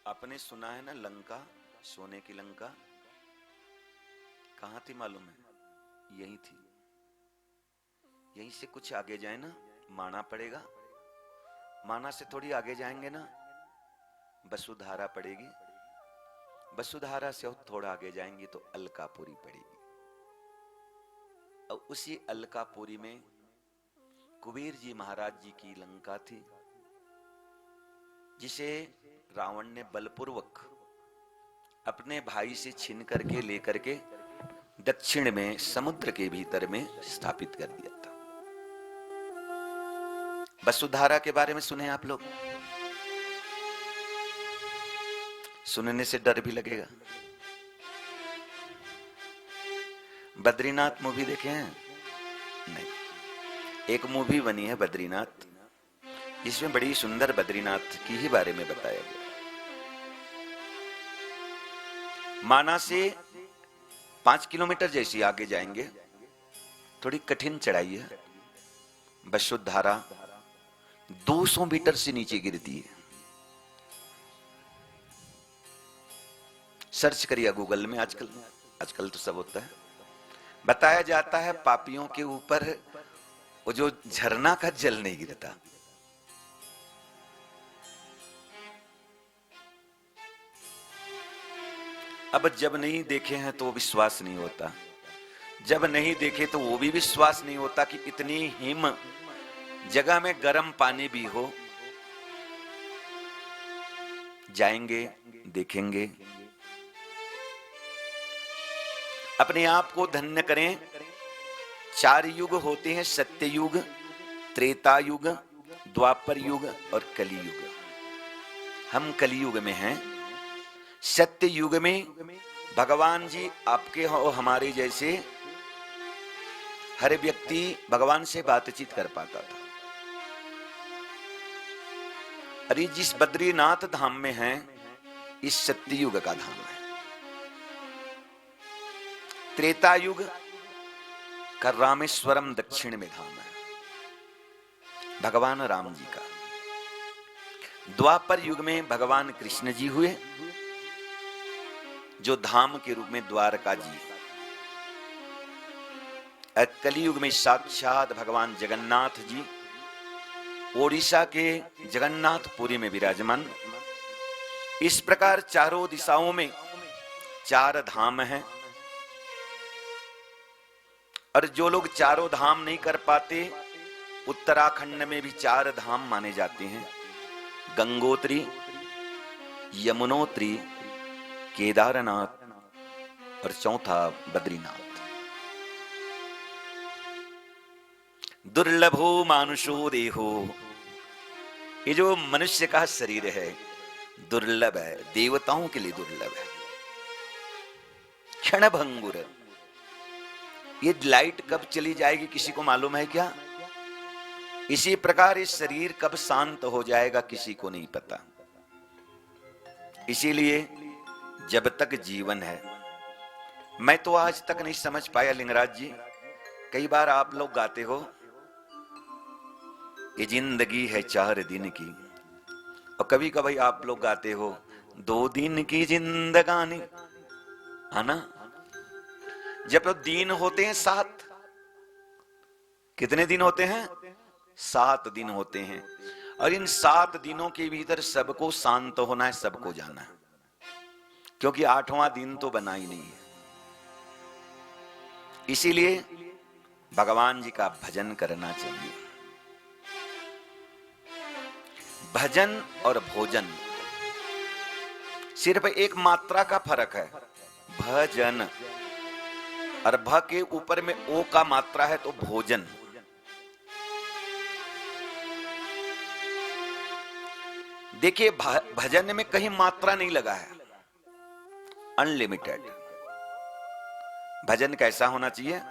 आपने सुना है ना, लंका, सोने की लंका कहां थी मालूम है? यही थी। यहीं से कुछ आगे जाए ना, माना पड़ेगा। माना से थोड़ी आगे जाएंगे ना, वसुधारा पड़ेगी। वसुधारा से और थोड़ा आगे जाएंगे तो अलकापुरी पड़ेगी। और उसी अलकापुरी में कुबेर जी महाराज जी की लंका थी, जिसे रावण ने बलपूर्वक अपने भाई से छीन करके लेकर के दक्षिण में समुद्र के भीतर में स्थापित कर दिया था। वसुधारा के बारे में सुने आप लोग? सुनने से डर भी लगेगा। बद्रीनाथ मूवी देखे हैं? नहीं। एक मूवी बनी है बद्रीनाथ, जिसमें बड़ी सुंदर बद्रीनाथ की ही बारे में बताया गया। माना से 5 किलोमीटर जैसी आगे जाएंगे, थोड़ी कठिन चढ़ाई है। वसुधारा 200 मीटर से नीचे गिरती है। सर्च करिए गूगल में, आजकल तो सब होता है। बताया जाता है पापियों के ऊपर वो जो झरना का जल नहीं गिरता। अब जब नहीं देखे हैं तो विश्वास नहीं होता, जब नहीं देखे तो वो भी विश्वास नहीं होता कि इतनी हिम जगह में गर्म पानी भी हो। जाएंगे, देखेंगे, अपने आप को धन्य करें। 4 युग होते हैं, सत्य युग, त्रेता युग, द्वापर युग और कली युग। हम कली युग में हैं। सत्य युग में भगवान जी आपके और हमारे जैसे हर व्यक्ति भगवान से बातचीत कर पाता था। अरे जिस बद्रीनाथ धाम में है, इस सत्य युग का धाम है। त्रेता युग का रामेश्वरम दक्षिण में धाम है, भगवान राम जी का। द्वापर युग में भगवान कृष्ण जी हुए, जो धाम के रूप में द्वारका जी। कलियुग में साक्षात भगवान जगन्नाथ जी ओडिशा के जगन्नाथपुरी में विराजमान। इस प्रकार चारों दिशाओं में 4 धाम हैं। और जो लोग चारों धाम नहीं कर पाते, उत्तराखंड में भी 4 धाम माने जाते हैं: गंगोत्री, यमुनोत्री, केदारनाथ और चौथा बद्रीनाथ। दुर्लभो मानुषो देहो, ये जो मनुष्य का शरीर है दुर्लभ है, देवताओं के लिए दुर्लभ है। क्षणभंगुर, ये लाइट कब चली जाएगी किसी को मालूम है क्या? इसी प्रकार ये शरीर कब शांत हो जाएगा किसी को नहीं पता। इसीलिए जब तक जीवन है, मैं तो आज तक नहीं समझ पाया लिंगराज जी, कई बार आप लोग गाते हो ये जिंदगी है 4 दिन की, और कभी कभी आप लोग गाते हो 2 दिन की जिंदगानी, है ना? जब तो दिन होते हैं 7, कितने दिन होते हैं? 7 दिन होते हैं। और इन 7 दिनों के भीतर सबको शांत होना है, सबको जाना है, क्योंकि 8वां दिन तो बना ही नहीं है। इसीलिए भगवान जी का भजन करना चाहिए। भजन और भोजन सिर्फ एक मात्रा का फर्क है। भजन और भ के ऊपर में ओ का मात्रा है तो भोजन। देखिए भजन में कहीं मात्रा नहीं लगा है, अनलिमिटेड। भजन कैसा होना चाहिए?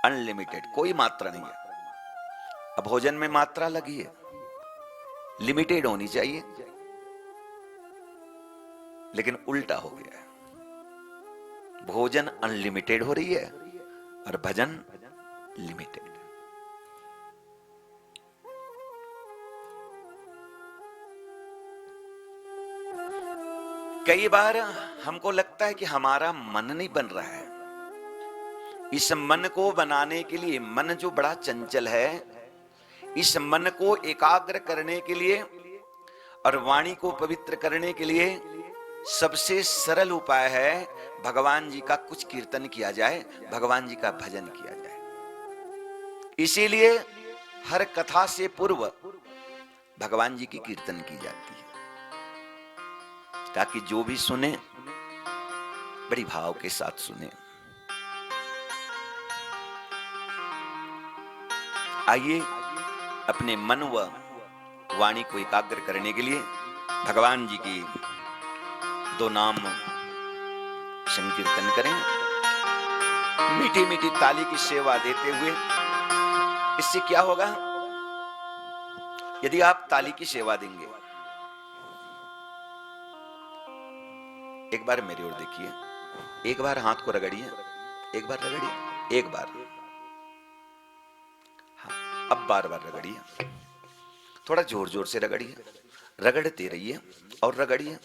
अनलिमिटेड, कोई मात्रा नहीं है। अब भोजन में मात्रा लगी है, लिमिटेड होनी चाहिए, लेकिन उल्टा हो गया है। भोजन अनलिमिटेड हो रही है और भजन लिमिटेड। कई बार हमको लगता है कि हमारा मन नहीं बन रहा है। इस मन को बनाने के लिए, मन जो बड़ा चंचल है, इस मन को एकाग्र करने के लिए और वाणी को पवित्र करने के लिए सबसे सरल उपाय है भगवान जी का कुछ कीर्तन किया जाए, भगवान जी का भजन किया जाए। इसीलिए हर कथा से पूर्व भगवान जी की कीर्तन की जाती है, ताकि जो भी सुने बड़ी भाव के साथ सुने। आइए अपने मन व वाणी को एकाग्र करने के लिए भगवान जी की 2 नाम संकीर्तन करें, मीठी मीठी ताली की सेवा देते हुए। इससे क्या होगा? यदि आप ताली की सेवा देंगे, एक बार मेरी ओर देखिए, एक बार हाथ को रगड़िए, एक बार रगड़िए, एक बार, हाँ, अब बार बार रगड़िए, थोड़ा जोर जोर से रगड़िए, रगड़ते रहिए और रगड़िए।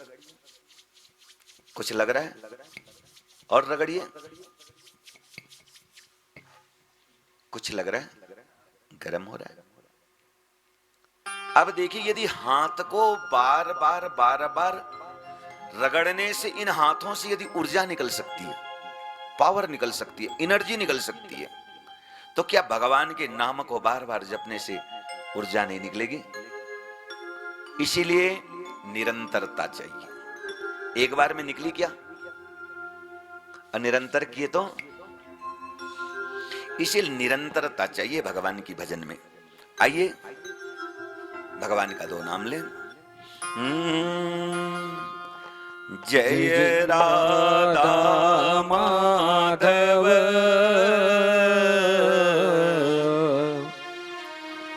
कुछ लग रहा है? और रगड़िए। कुछ लग रहा है? गर्म हो रहा है। अब देखिए, यदि हाथ को बार बार रगड़ने से इन हाथों से यदि ऊर्जा निकल सकती है, पावर निकल सकती है, एनर्जी निकल सकती है, तो क्या भगवान के नाम को बार बार जपने से ऊर्जा नहीं निकलेगी? इसीलिए निरंतरता चाहिए। एक बार में निकली क्या? निरंतर किए तो, इसीलिए निरंतरता चाहिए भगवान की भजन में। आइए भगवान का 2 नाम लें। जय राधा माधव,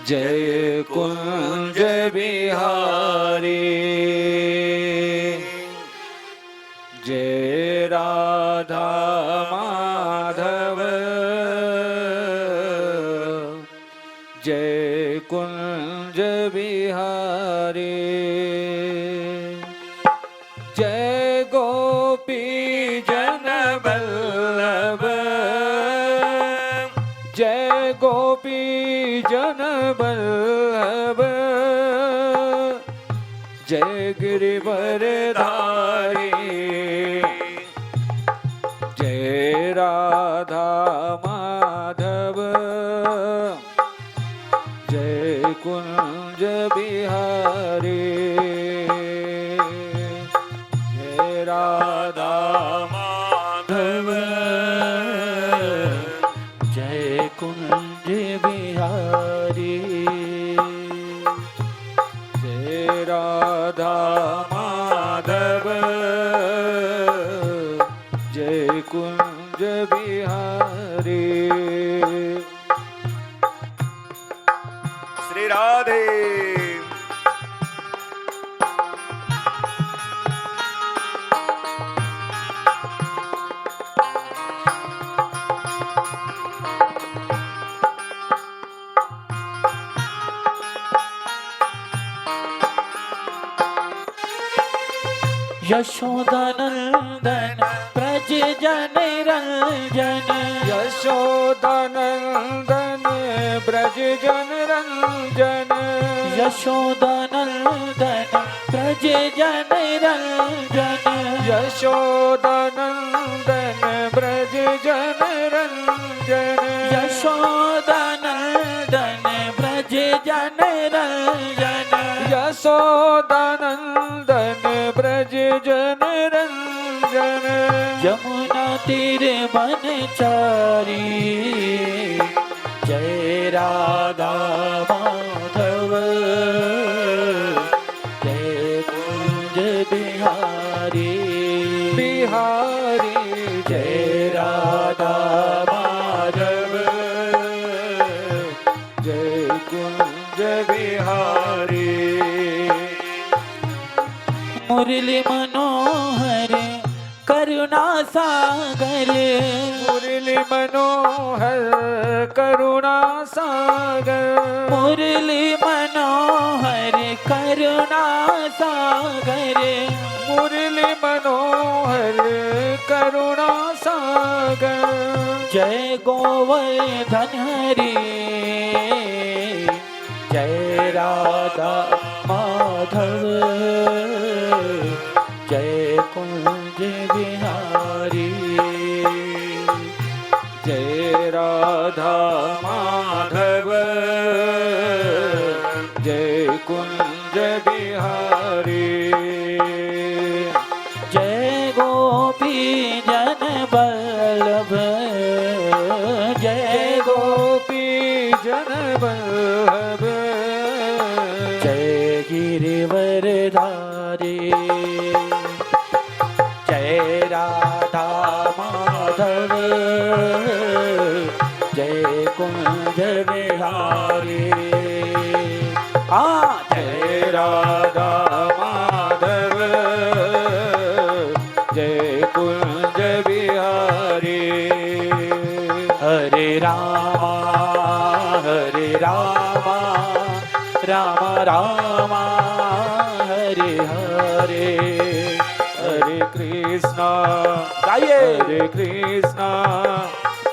जय कुंज बिहारी, जय राधा माधव, जय कुंज बिहारी, जय गोपी जन वल्लभ, जय गोपी जन वल्लभ, जय गिरिवर धारी, जय राधा माधव, जय कुंज बिहारी, जय राधा माधव, जय कुंज बिहारी, जय राधा माधव, जय कुंज बिहारी। श्री राधे। यशोदानंदन ब्रज जन रंजन, यशोदानंदन ब्रज जन रंजन, यशोदानंदन ब्रज जन रंजन, यशोदानंदन ब्रज जन रंजन, यशोदानंदन ब्रज जन रंजन, यशोदानंदन ब्रज जन रंजन, यमुना तीर बनचारी, जय राधा माधव, जय कुंज बिहारी, बिहारी, जय राधा माधव, जय कुंज बिहारी। मुरली मनोहर करुणा सागर, मुरली मनोहर करुणा सागर, मुरली मनोहर करुणा करुणा सागर, मुरली मनोहर करुणा सागर। जय गोवर्धन हरि, जय राधा माधव, जय कुंज बिहारी। जय राधा माधव, जय कुंज बिहारी। जय गोपी जन बल्लभ, जय गोपी जन वल्लभ, जय गिरिवरधारी। जय राधा माधव, जय कुंज बिहारी। हाँ, जय राधा माधव, जय कुंज बिहारी। हरे रामा राम राम हरे हरे। हरे कृष्णा गाइए। हरे कृष्णा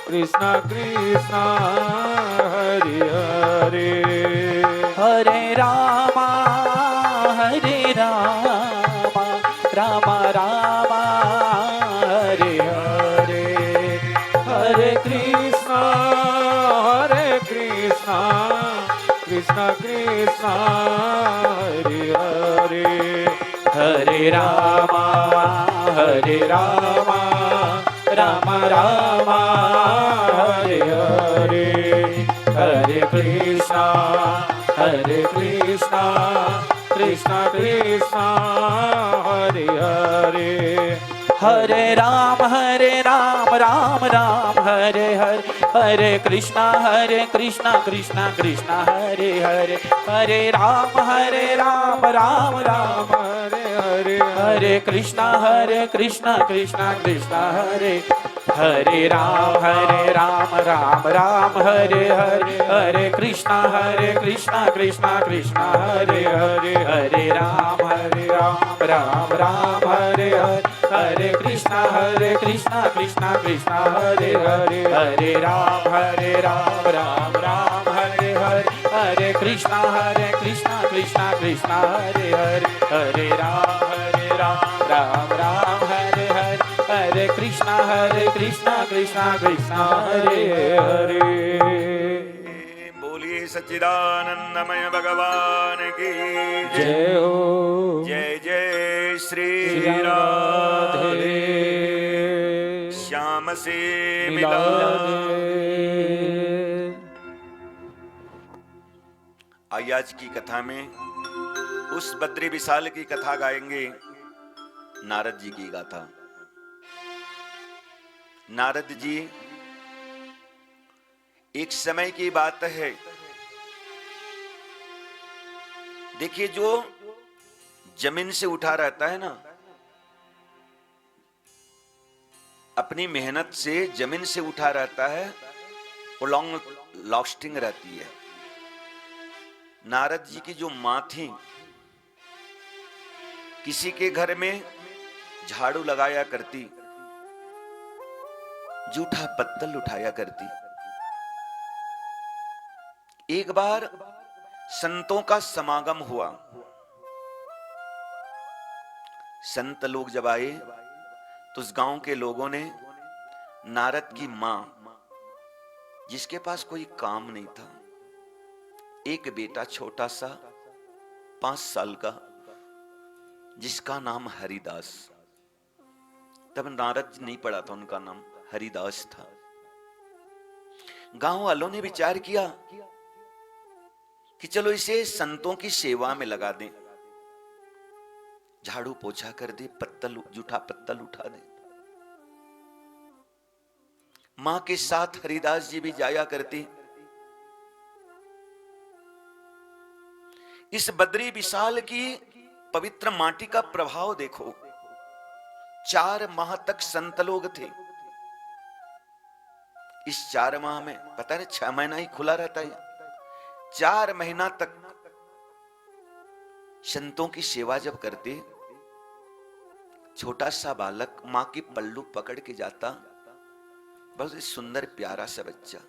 कृष्णा कृष्णा हरे हरे। हरे रामा राम राम हरे हरे। हरे कृष्णा कृष्णा कृष्णा हरे हरे। हरे रामा राम राम हरे हरे। हरे कृष्णा कृष्णा कृष्णा हरे हरे। हरे राम राम राम हरे हरे। हरे कृष्णा कृष्णा कृष्णा हरे हरे। हरे राम राम राम हरे हरे। हरे कृष्णा कृष्णा कृष्णा हरे। हरे राम राम राम हरे हरे। हरे कृष्णा कृष्णा कृष्णा हरे हरे। हरे राम राम राम हरे हरे। हरे कृष्णा कृष्णा कृष्णा हरे हरे। हरे राम राम राम हरे हरे। हरे कृष्णा कृष्णा कृष्णा हरे हरे। हरे राम राम राम हरे हरे। हरे कृष्णा कृष्णा कृष्णा हरे हरे। बोलिए सच्चिदानंदमय भगवान की जय हो। जय जय श्री राधे श्याम से मिला मिला। दे। आइए आज की कथा में उस बद्री विशाल की कथा गाएंगे, नारद जी की गाथा। नारद जी, एक समय की बात है, देखिए जो जमीन से उठा रहता है ना, अपनी मेहनत से जमीन से उठा रहता है, वो लॉन्ग लास्टिंग रहती है। नारद जी की जो मां थी, किसी के घर में झाड़ू लगाया करती, जूठा पत्तल उठाया करती। एक बार संतों का समागम हुआ। संत लोग जब आए तो उस गांव के लोगों ने नारद की मां, जिसके पास कोई काम नहीं था, एक बेटा छोटा सा 5 साल का, जिसका नाम हरिदास, तब नारद जी नहीं पड़ा था, उनका नाम हरिदास था। गांव वालों ने विचार किया कि चलो इसे संतों की सेवा में लगा दें, झाड़ू पोछा कर दे, पत्तल जूठा पत्तल उठा दे। मां के साथ हरिदास जी भी जाया करते। इस बद्री विशाल की पवित्र माटी का प्रभाव देखो। 4 माह तक संत लोग थे। इस 4 माह में पता नहीं 6 महीना ही खुला रहता है, 4 महीना तक संतों की सेवा जब करते, छोटा सा बालक मां की पल्लू पकड़ के जाता, बहुत ही सुंदर प्यारा सा बच्चा,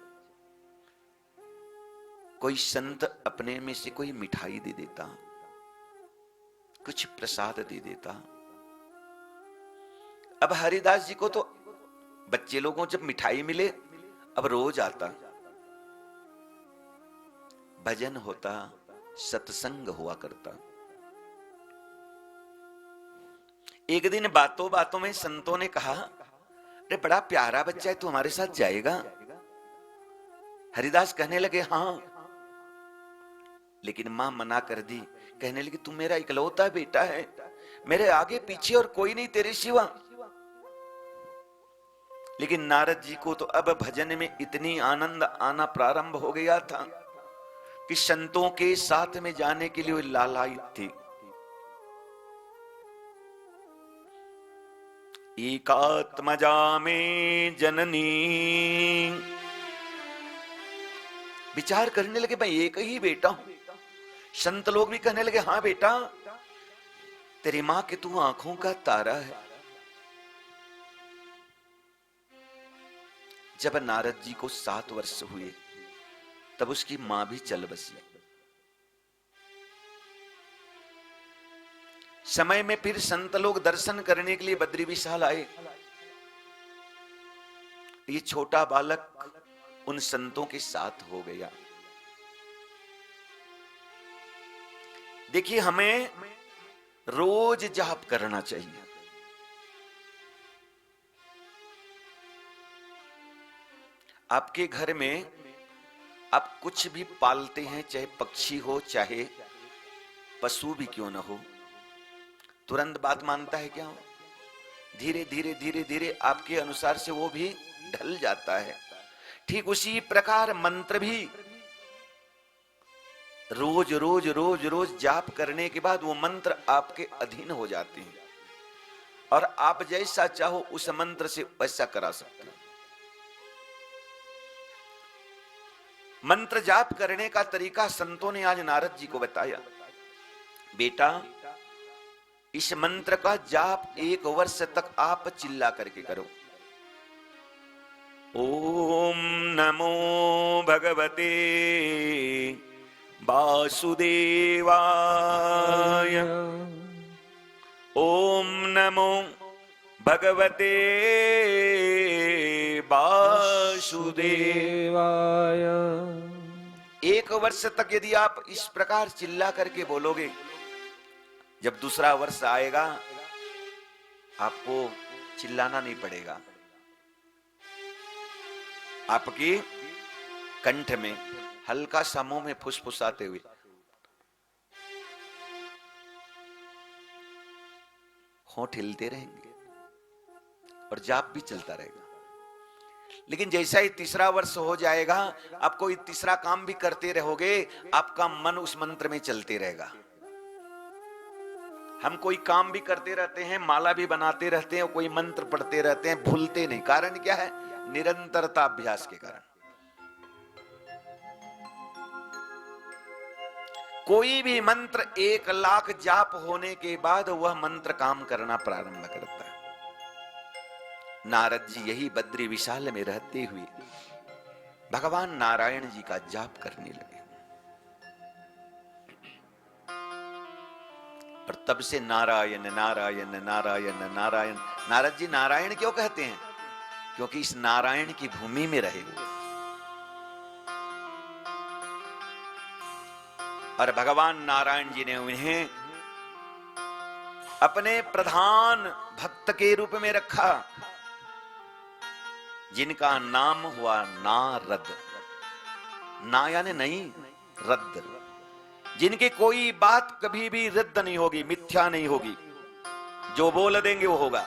कोई संत अपने में से कोई मिठाई दे देता, कुछ प्रसाद दे देता। अब हरिदास जी को तो बच्चे लोगों जब मिठाई मिले, अब रोज आता, भजन होता, सत्संग हुआ करता। एक दिन बातों बातों में संतों ने कहा, अरे बड़ा प्यारा बच्चा है, तू हमारे साथ जाएगा? हरिदास कहने लगे हाँ, लेकिन मां मना कर दी, कहने लगी तू मेरा इकलौता बेटा है, मेरे आगे पीछे और कोई नहीं तेरे सिवा। लेकिन नारद जी को तो अब भजन में इतनी आनंद आना प्रारंभ हो गया था कि संतों के साथ में जाने के लिए वे लालायित थे। एकात्मजा में जननी, विचार करने लगे मैं एक ही बेटा हूं। संत लोग भी कहने लगे हाँ बेटा, तेरी मां के तू आंखों का तारा है। जब नारद जी को 7 वर्ष हुए, तब उसकी मां भी चल बसी। समय में फिर संत लोग दर्शन करने के लिए बद्री विशाल आए। ये छोटा बालक उन संतों के साथ हो गया। देखिए, हमें रोज जाप करना चाहिए। आपके घर में आप कुछ भी पालते हैं, चाहे पक्षी हो चाहे पशु भी क्यों ना हो, तुरंत बात मानता है क्या? धीरे धीरे धीरे धीरे आपके अनुसार से वो भी ढल जाता है। ठीक उसी प्रकार मंत्र भी रोज रोज रोज रोज जाप करने के बाद वो मंत्र आपके अधीन हो जाते हैं और आप जैसा चाहो उस मंत्र से वैसा करा सकते हो। मंत्र जाप करने का तरीका संतों ने आज नारद जी को बताया। बेटा, इस मंत्र का जाप 1 वर्ष तक आप चिल्ला करके करो। ओम नमो भगवते वासुदेवाय, ओम नमो भगवते वासुदेवाय। 1 वर्ष तक यदि आप इस प्रकार चिल्ला करके बोलोगे, जब दूसरा वर्ष आएगा आपको चिल्लाना नहीं पड़ेगा। आपकी कंठ में हल्का सा मुंह में फुसफुसाते हुए होंठ हिलते रहेंगे और जाप भी चलता रहेगा। लेकिन जैसा ही तीसरा वर्ष हो जाएगा, आप कोई तीसरा काम भी करते रहोगे, आपका मन उस मंत्र में चलते रहेगा। हम कोई काम भी करते रहते हैं, माला भी बनाते रहते हैं, कोई मंत्र पढ़ते रहते हैं, भूलते नहीं। कारण क्या है? निरंतरता अभ्यास के कारण। कोई भी मंत्र 1 लाख जाप होने के बाद वह मंत्र काम करना प्रारंभ करता है। नारद जी यही बद्री विशाल में रहते हुए भगवान नारायण जी का जाप करने लगे और तब से नारायण नारायण नारायण नारायण। नारद जी नारायण क्यों कहते हैं? क्योंकि इस नारायण की भूमि में रहे और भगवान नारायण जी ने उन्हें अपने प्रधान भक्त के रूप में रखा, जिनका नाम हुआ नारद। ना यानी नहीं, रद्द। जिनकी कोई बात कभी भी रद्द नहीं होगी, मिथ्या नहीं होगी, जो बोल देंगे वो होगा।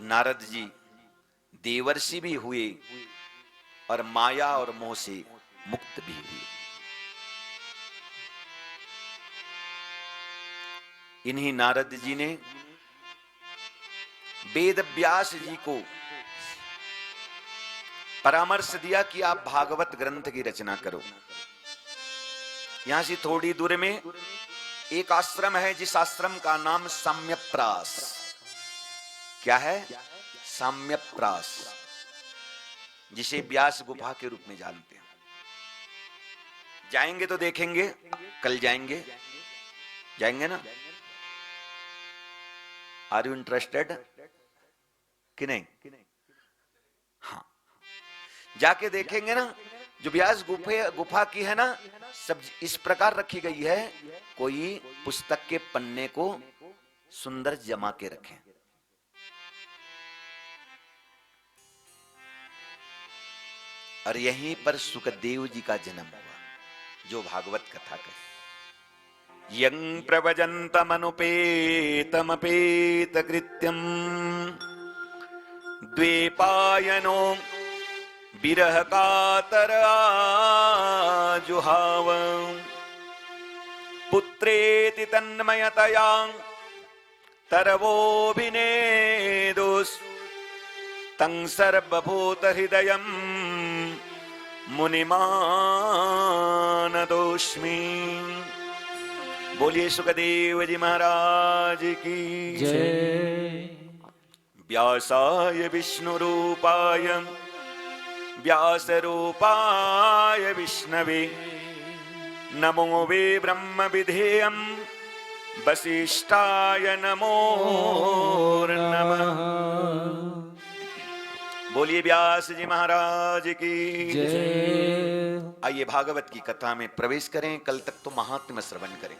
नारद जी देवर्षि भी हुए और माया और मोह से मुक्त भी हुए। इन्हीं नारद जी ने वेद व्यास जी को परामर्श दिया कि आप भागवत ग्रंथ की रचना करो। यहां से थोड़ी दूर में एक आश्रम है, जिस आश्रम का नाम साम्यप्रास। क्या है? साम्यप्रास, जिसे व्यास गुफा के रूप में जानते हैं। जाएंगे तो देखेंगे, कल जाएंगे, जाएंगे ना? आर यू इंटरेस्टेड कि नहीं? हाँ, जाके देखेंगे ना। जो व्यास गुफा की है ना, सब इस प्रकार रखी गई है, कोई पुस्तक के पन्ने को सुंदर जमा के रखें। और यहीं पर सुखदेव जी का जन्म हुआ, जो भागवत कथा कहे। यं प्रवजन्तमनुपेतमपेत कृत्यं द्वेपायनो विरह कातर आजुहाव पुत्रेति तन्मयतया तरवोऽभिनेदुस् तं सर्वभूत हृदयं मुनिमानतोऽस्मि। बोलिए सुखदेव जी महाराज की जय। व्यासाय विष्णु रूपाय व्यास रूपाय विष्णवे नमो वे ब्रह्म विधेयं वसिष्ठाय नमो नमः। बोलिए व्यास जी महाराज की जय। आइए भागवत की कथा में प्रवेश करें। कल तक तो महात्म्य श्रवण करें।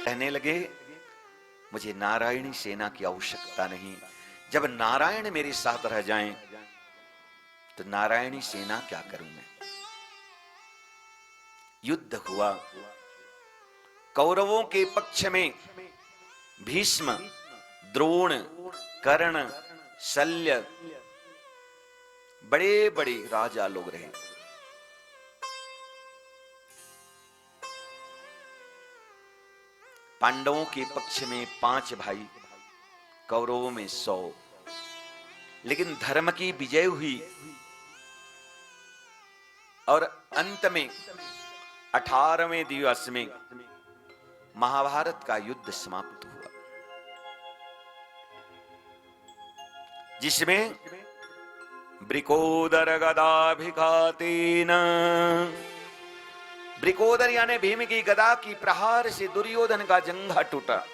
कहने लगे मुझे नारायणी सेना की आवश्यकता नहीं, जब नारायण मेरे साथ रह जाएं तो नारायणी सेना क्या करूं मैं। युद्ध हुआ। कौरवों के पक्ष में भीष्म, द्रोण, कर्ण, शल्य, बड़े बड़े राजा लोग रहे। पांडवों के पक्ष में 5 भाई, कौरवों में 100। लेकिन धर्म की विजय हुई और अंत में 18वें दिवस में महाभारत का युद्ध समाप्त हुआ, जिसमें ब्रिकोदर गदाभिघातेन, ब्रिकोदर यानी भीम की गदा की प्रहार से दुर्योधन का जंघा टूटा।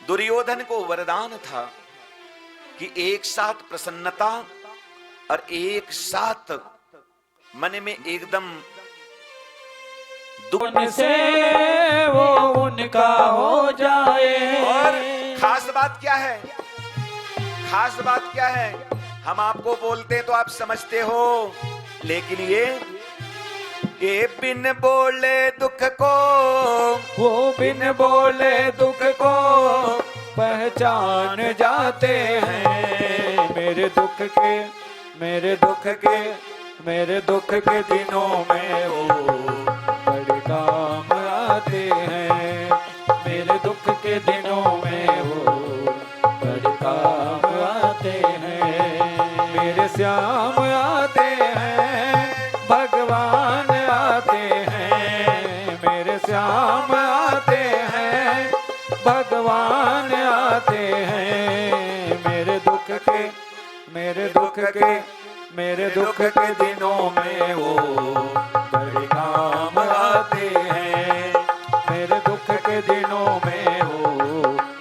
दुर्योधन को वरदान था कि एक साथ प्रसन्नता और एक साथ मन में एकदम दुख से वो उनका हो जाए। और खास बात क्या है? खास बात क्या है? हम आपको बोलते हैं तो आप समझते हो, लेकिन ये बिन बोले दुख को, वो बिन बोले दुख को पहचान जाते हैं। मेरे दुख के दिनों में वो बड़े काम आते हैं। मेरे दुख के दिनों में वो बड़े काम आते हैं। मेरे श्याम आते हैं, भगवान आते हैं। मेरे श्याम आते हैं, भगवान आते हैं। मेरे दुख के दिनों में वो बड़े काम आते हैं। मेरे दुख के दिनों में वो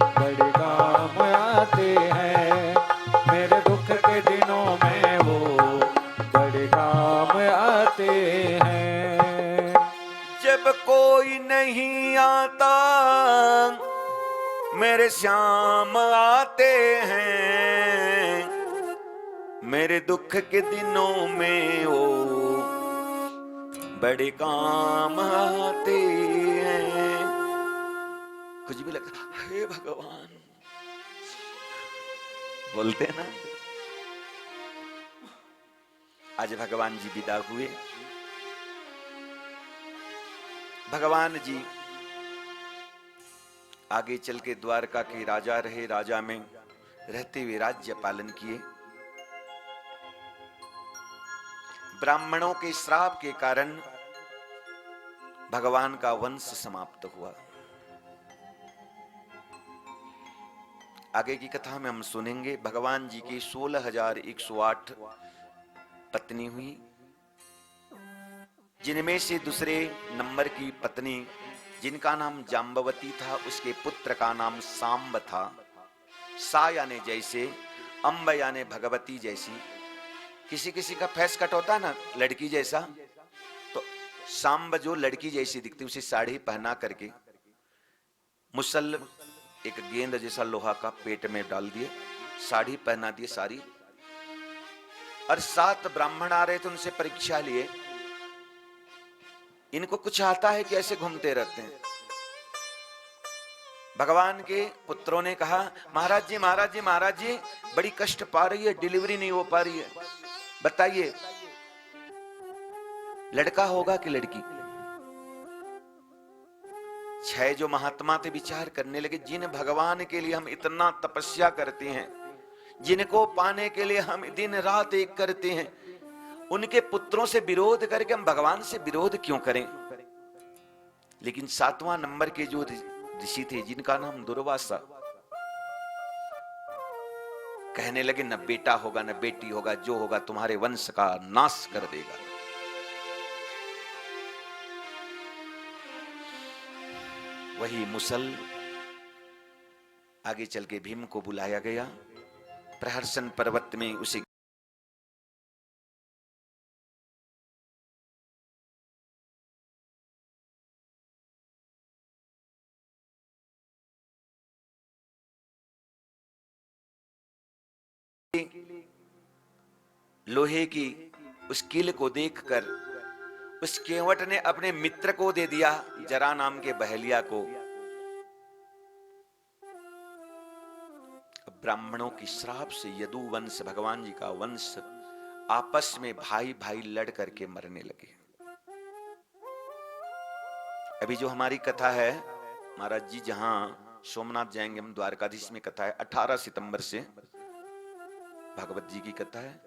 बड़े काम आते हैं। मेरे दुख के दिनों में वो बड़े काम आते हैं। जब कोई नहीं आता मेरे श्याम आते हैं। मेरे दुख के दिनों में वो बड़े काम आते हैं। कुछ भी लगता, हे भगवान बोलते हैं ना। आज भगवान जी विदा हुए। भगवान जी आगे चल के द्वारका के राजा रहे, राजा में रहते हुए राज्य पालन किए। ब्राह्मणों के श्राप के कारण भगवान का वंश समाप्त हुआ। आगे की कथा में हम सुनेंगे भगवान जी की 16,108 पत्नी हुई, जिनमें से दूसरे नंबर की पत्नी जिनका नाम जाम्बवती था, उसके पुत्र का नाम सांब था। सा यानी जैसे, अम्ब यानी भगवती जैसी। किसी किसी का फेस कट होता है ना लड़की जैसा, तो सांब जो लड़की जैसी दिखती, उसे साड़ी पहना करके मुसल एक गेंद जैसा लोहा का पेट में डाल दिए, साड़ी पहना दिए सारी। और 7 ब्राह्मण आ रहे थे, उनसे परीक्षा लिए, इनको कुछ आता है कि ऐसे घूमते रहते हैं। भगवान के पुत्रों ने कहा, महाराज जी महाराज जी महाराज जी, बड़ी कष्ट पा रही है, डिलीवरी नहीं हो पा रही है, बताइए लड़का होगा कि लड़की। 6 जो महात्मा थे विचार करने लगे, जिन भगवान के लिए हम इतना तपस्या करते हैं, जिनको पाने के लिए हम दिन रात एक करते हैं, उनके पुत्रों से विरोध करके हम भगवान से विरोध क्यों करें। लेकिन 7वां नंबर के जो ऋषि थे, जिनका नाम दुर्वासा, कहने लगे न बेटा होगा न बेटी होगा, जो होगा तुम्हारे वंश का नाश कर देगा। वही मुसल आगे चल के भीम को बुलाया गया, प्रहर्षण पर्वत में उसे लोहे की उस कील को देखकर उस केवट ने अपने मित्र को दे दिया, जरा नाम के बहलिया को। ब्राह्मणों की श्राप से यदु वंश, भगवान जी का वंश, आपस में भाई भाई लड़ करके मरने लगे। अभी जो हमारी कथा है, महाराज जी जहां सोमनाथ जाएंगे हम, द्वारकाधीश में कथा है, 18 सितंबर से भागवत जी की कथा है।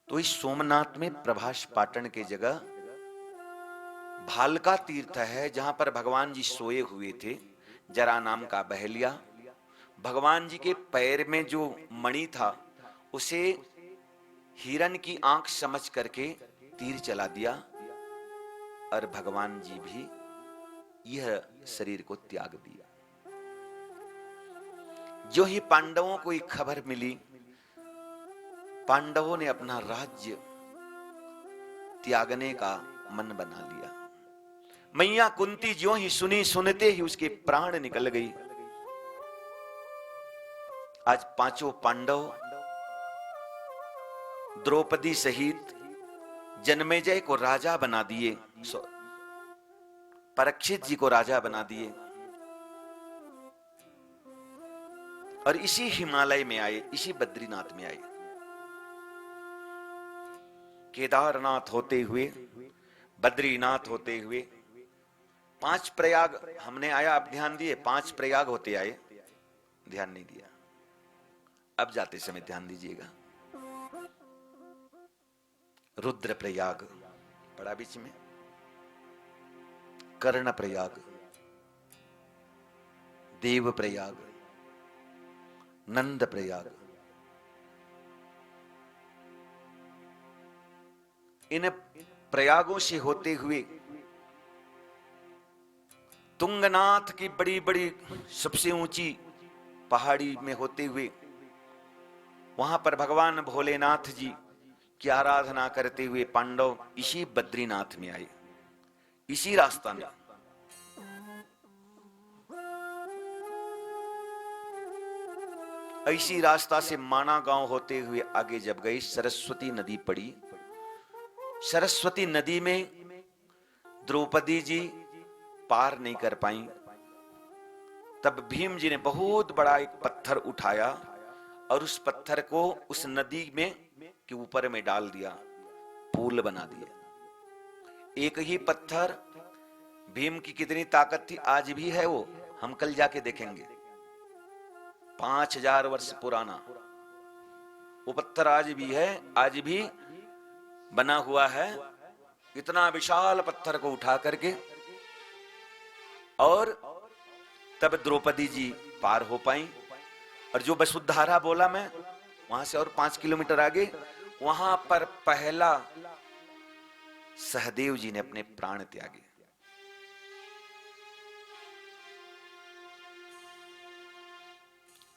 तो इस सोमनाथ में प्रभास पाटन के जगह भालका तीर्थ है, जहां पर भगवान जी सोए हुए थे। जरा नाम का बहलिया भगवान जी के पैर में जो मणि था, उसे हिरण की आंख समझ करके तीर चला दिया, और भगवान जी भी यह शरीर को त्याग दिया। जो ही पांडवों को एक खबर मिली, पांडवों ने अपना राज्य त्यागने का मन बना लिया। मैया कुंती ज्यों ही सुनी, सुनते ही उसके प्राण निकल गई। आज 5 पांडव द्रौपदी सहित जन्मेजय को राजा बना दिए, परीक्षित जी को राजा बना दिए, और इसी हिमालय में आए, इसी बद्रीनाथ में आए। केदारनाथ होते हुए, बद्रीनाथ होते हुए, 5 प्रयाग हमने आया, अब ध्यान दिए, 5 प्रयाग होते आए, ध्यान नहीं दिया, अब जाते समय ध्यान दीजिएगा। रुद्र प्रयाग पड़ा बीच में, कर्ण प्रयाग, देव प्रयाग, नंद प्रयाग। इन प्रयागों से होते हुए तुंगनाथ की बड़ी बड़ी सबसे ऊंची पहाड़ी में होते हुए, वहां पर भगवान भोलेनाथ जी की आराधना करते हुए पांडव इसी बद्रीनाथ में आए, इसी रास्ता में। इसी रास्ता से माना गांव होते हुए आगे जब गई, सरस्वती नदी पड़ी। सरस्वती नदी में द्रौपदी जी पार नहीं कर पाई। तब भीम जी ने बहुत बड़ा एक पत्थर उठाया और उस पत्थर को उस नदी में के ऊपर में डाल दिया, पुल बना दिया। एक ही पत्थर, भीम की कितनी ताकत थी, आज भी है वो हम कल जाके देखेंगे 5000 वर्ष पुराना वो पत्थर आज भी है, आज भी बना हुआ है। इतना विशाल पत्थर को उठा करके, और तब द्रौपदी जी पार हो पाई। और जो वसुधारा बोला मैं, वहां से और 5 किलोमीटर आगे, वहां पर पहला सहदेव जी ने अपने प्राण त्यागे।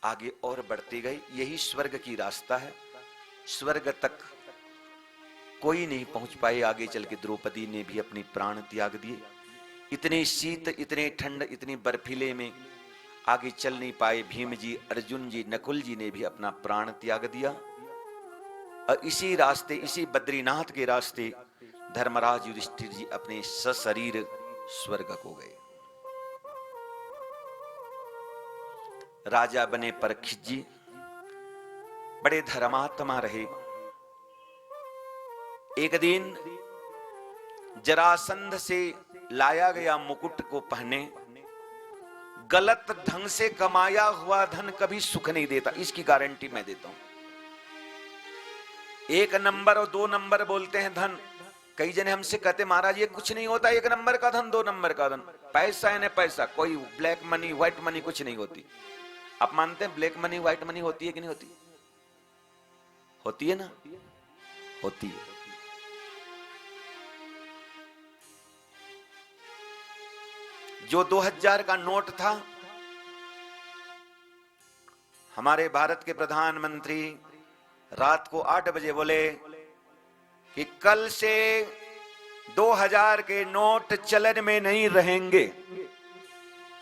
आगे और बढ़ती गई, यही स्वर्ग की रास्ता है। स्वर्ग तक कोई नहीं पहुंच पाए। आगे चल के द्रौपदी ने भी अपनी प्राण त्याग दिए। इतने शीत, इतने ठंड, इतनी बर्फीले में आगे चल नहीं पाए। भीम जी, अर्जुन जी, नकुल जी ने भी अपना प्राण त्याग दिया। और इसी रास्ते, इसी बद्रीनाथ के रास्ते धर्मराज युधिष्ठिर जी अपने सशरीर स्वर्ग को गए। राजा बने परीक्षित जी, बड़े धर्मात्मा रहे। एक दिन जरासंध से लाया गया मुकुट को पहने, गलत ढंग से कमाया हुआ धन कभी सुख नहीं देता, इसकी गारंटी मैं देता हूं। 1 नंबर और 2 नंबर बोलते हैं धन। कई जने हमसे कहते महाराज ये कुछ नहीं होता, 1 नंबर का धन, 2 नंबर का धन, पैसा है ना पैसा, कोई ब्लैक मनी व्हाइट मनी कुछ नहीं होती। आप मानते हैं ब्लैक मनी व्हाइट मनी होती है कि नहीं होती? होती है ना, होती है। जो 2000 का नोट था, हमारे भारत के प्रधानमंत्री रात को 8 बजे बोले कि कल से 2000 के नोट चलन में नहीं रहेंगे।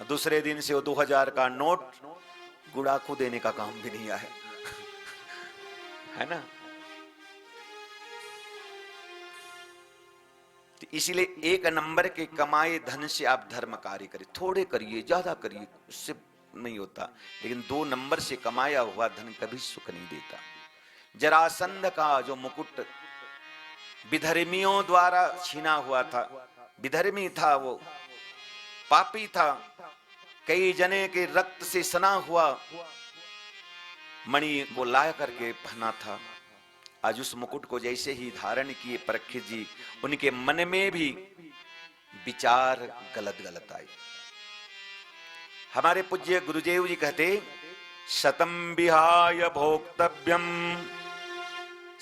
दूसरे दिन से वो 2000 का नोट गुड़ाखू देने का काम भी नहीं आया, है ना। तो इसीलिए 1 नंबर के कमाए धन से आप धर्म कार्य करिए, थोड़े करिए, ज्यादा करिए, उससे नहीं होता। लेकिन 2 नंबर से कमाया हुआ धन कभी सुख नहीं देता। जरासंध का जो मुकुट विधर्मियों द्वारा छीना हुआ था, विधर्मी था, वो पापी था, कई जने के रक्त से सना हुआ मणि को ला करके पहना था। आज उस मुकुट को जैसे ही धारण किए परीक्षित जी, उनके मन में भी विचार गलत गलत आए। हमारे पूज्य गुरुदेव जी कहते, शतम विहाय भोक्तव्यम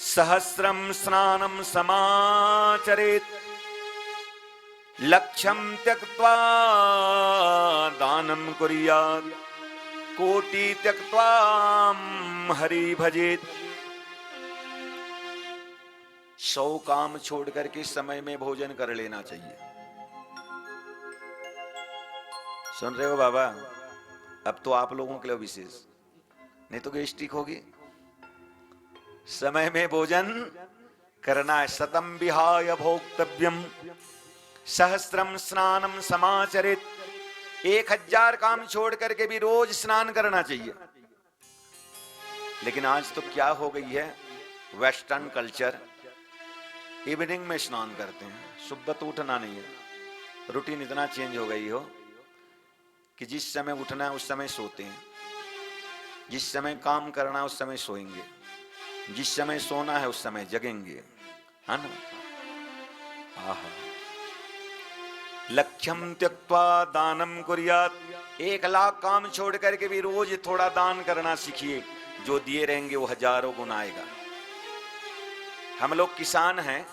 सहस्रम स्नानम समाचरेत, लक्ष्यम त्यक्त्वा दानम कुर्यात्, कोटि त्यक्त्वा हरि भजेत। 100 काम छोड़ करके समय में भोजन कर लेना चाहिए। सुन रहे हो बाबा? अब तो आप लोगों के लिए विशेष, नहीं तो गैस्ट्रिक होगी। समय में भोजन करना है। शतम विहाय भोक्तव्यम सहस्रम स्नानम समाचरित, 1000 काम छोड़ करके भी रोज स्नान करना चाहिए। लेकिन आज तो क्या हो गई है, वेस्टर्न कल्चर, इवनिंग में स्नान करते हैं, सुबह तो उठना नहीं है। रूटीन इतना चेंज हो गई हो कि जिस समय उठना है उस समय सोते हैं, जिस समय काम करना है उस समय सोएंगे, जिस समय सोना है उस समय जगेंगे, है ना। आहा। लक्ष्यम त्यक्त्वा दानम कुर्यात्, 1 लाख काम छोड़ करके भी रोज थोड़ा दान करना सीखिए। जो दिए रहेंगे वो हजारों गुना आएगा। हम लोग किसान हैं,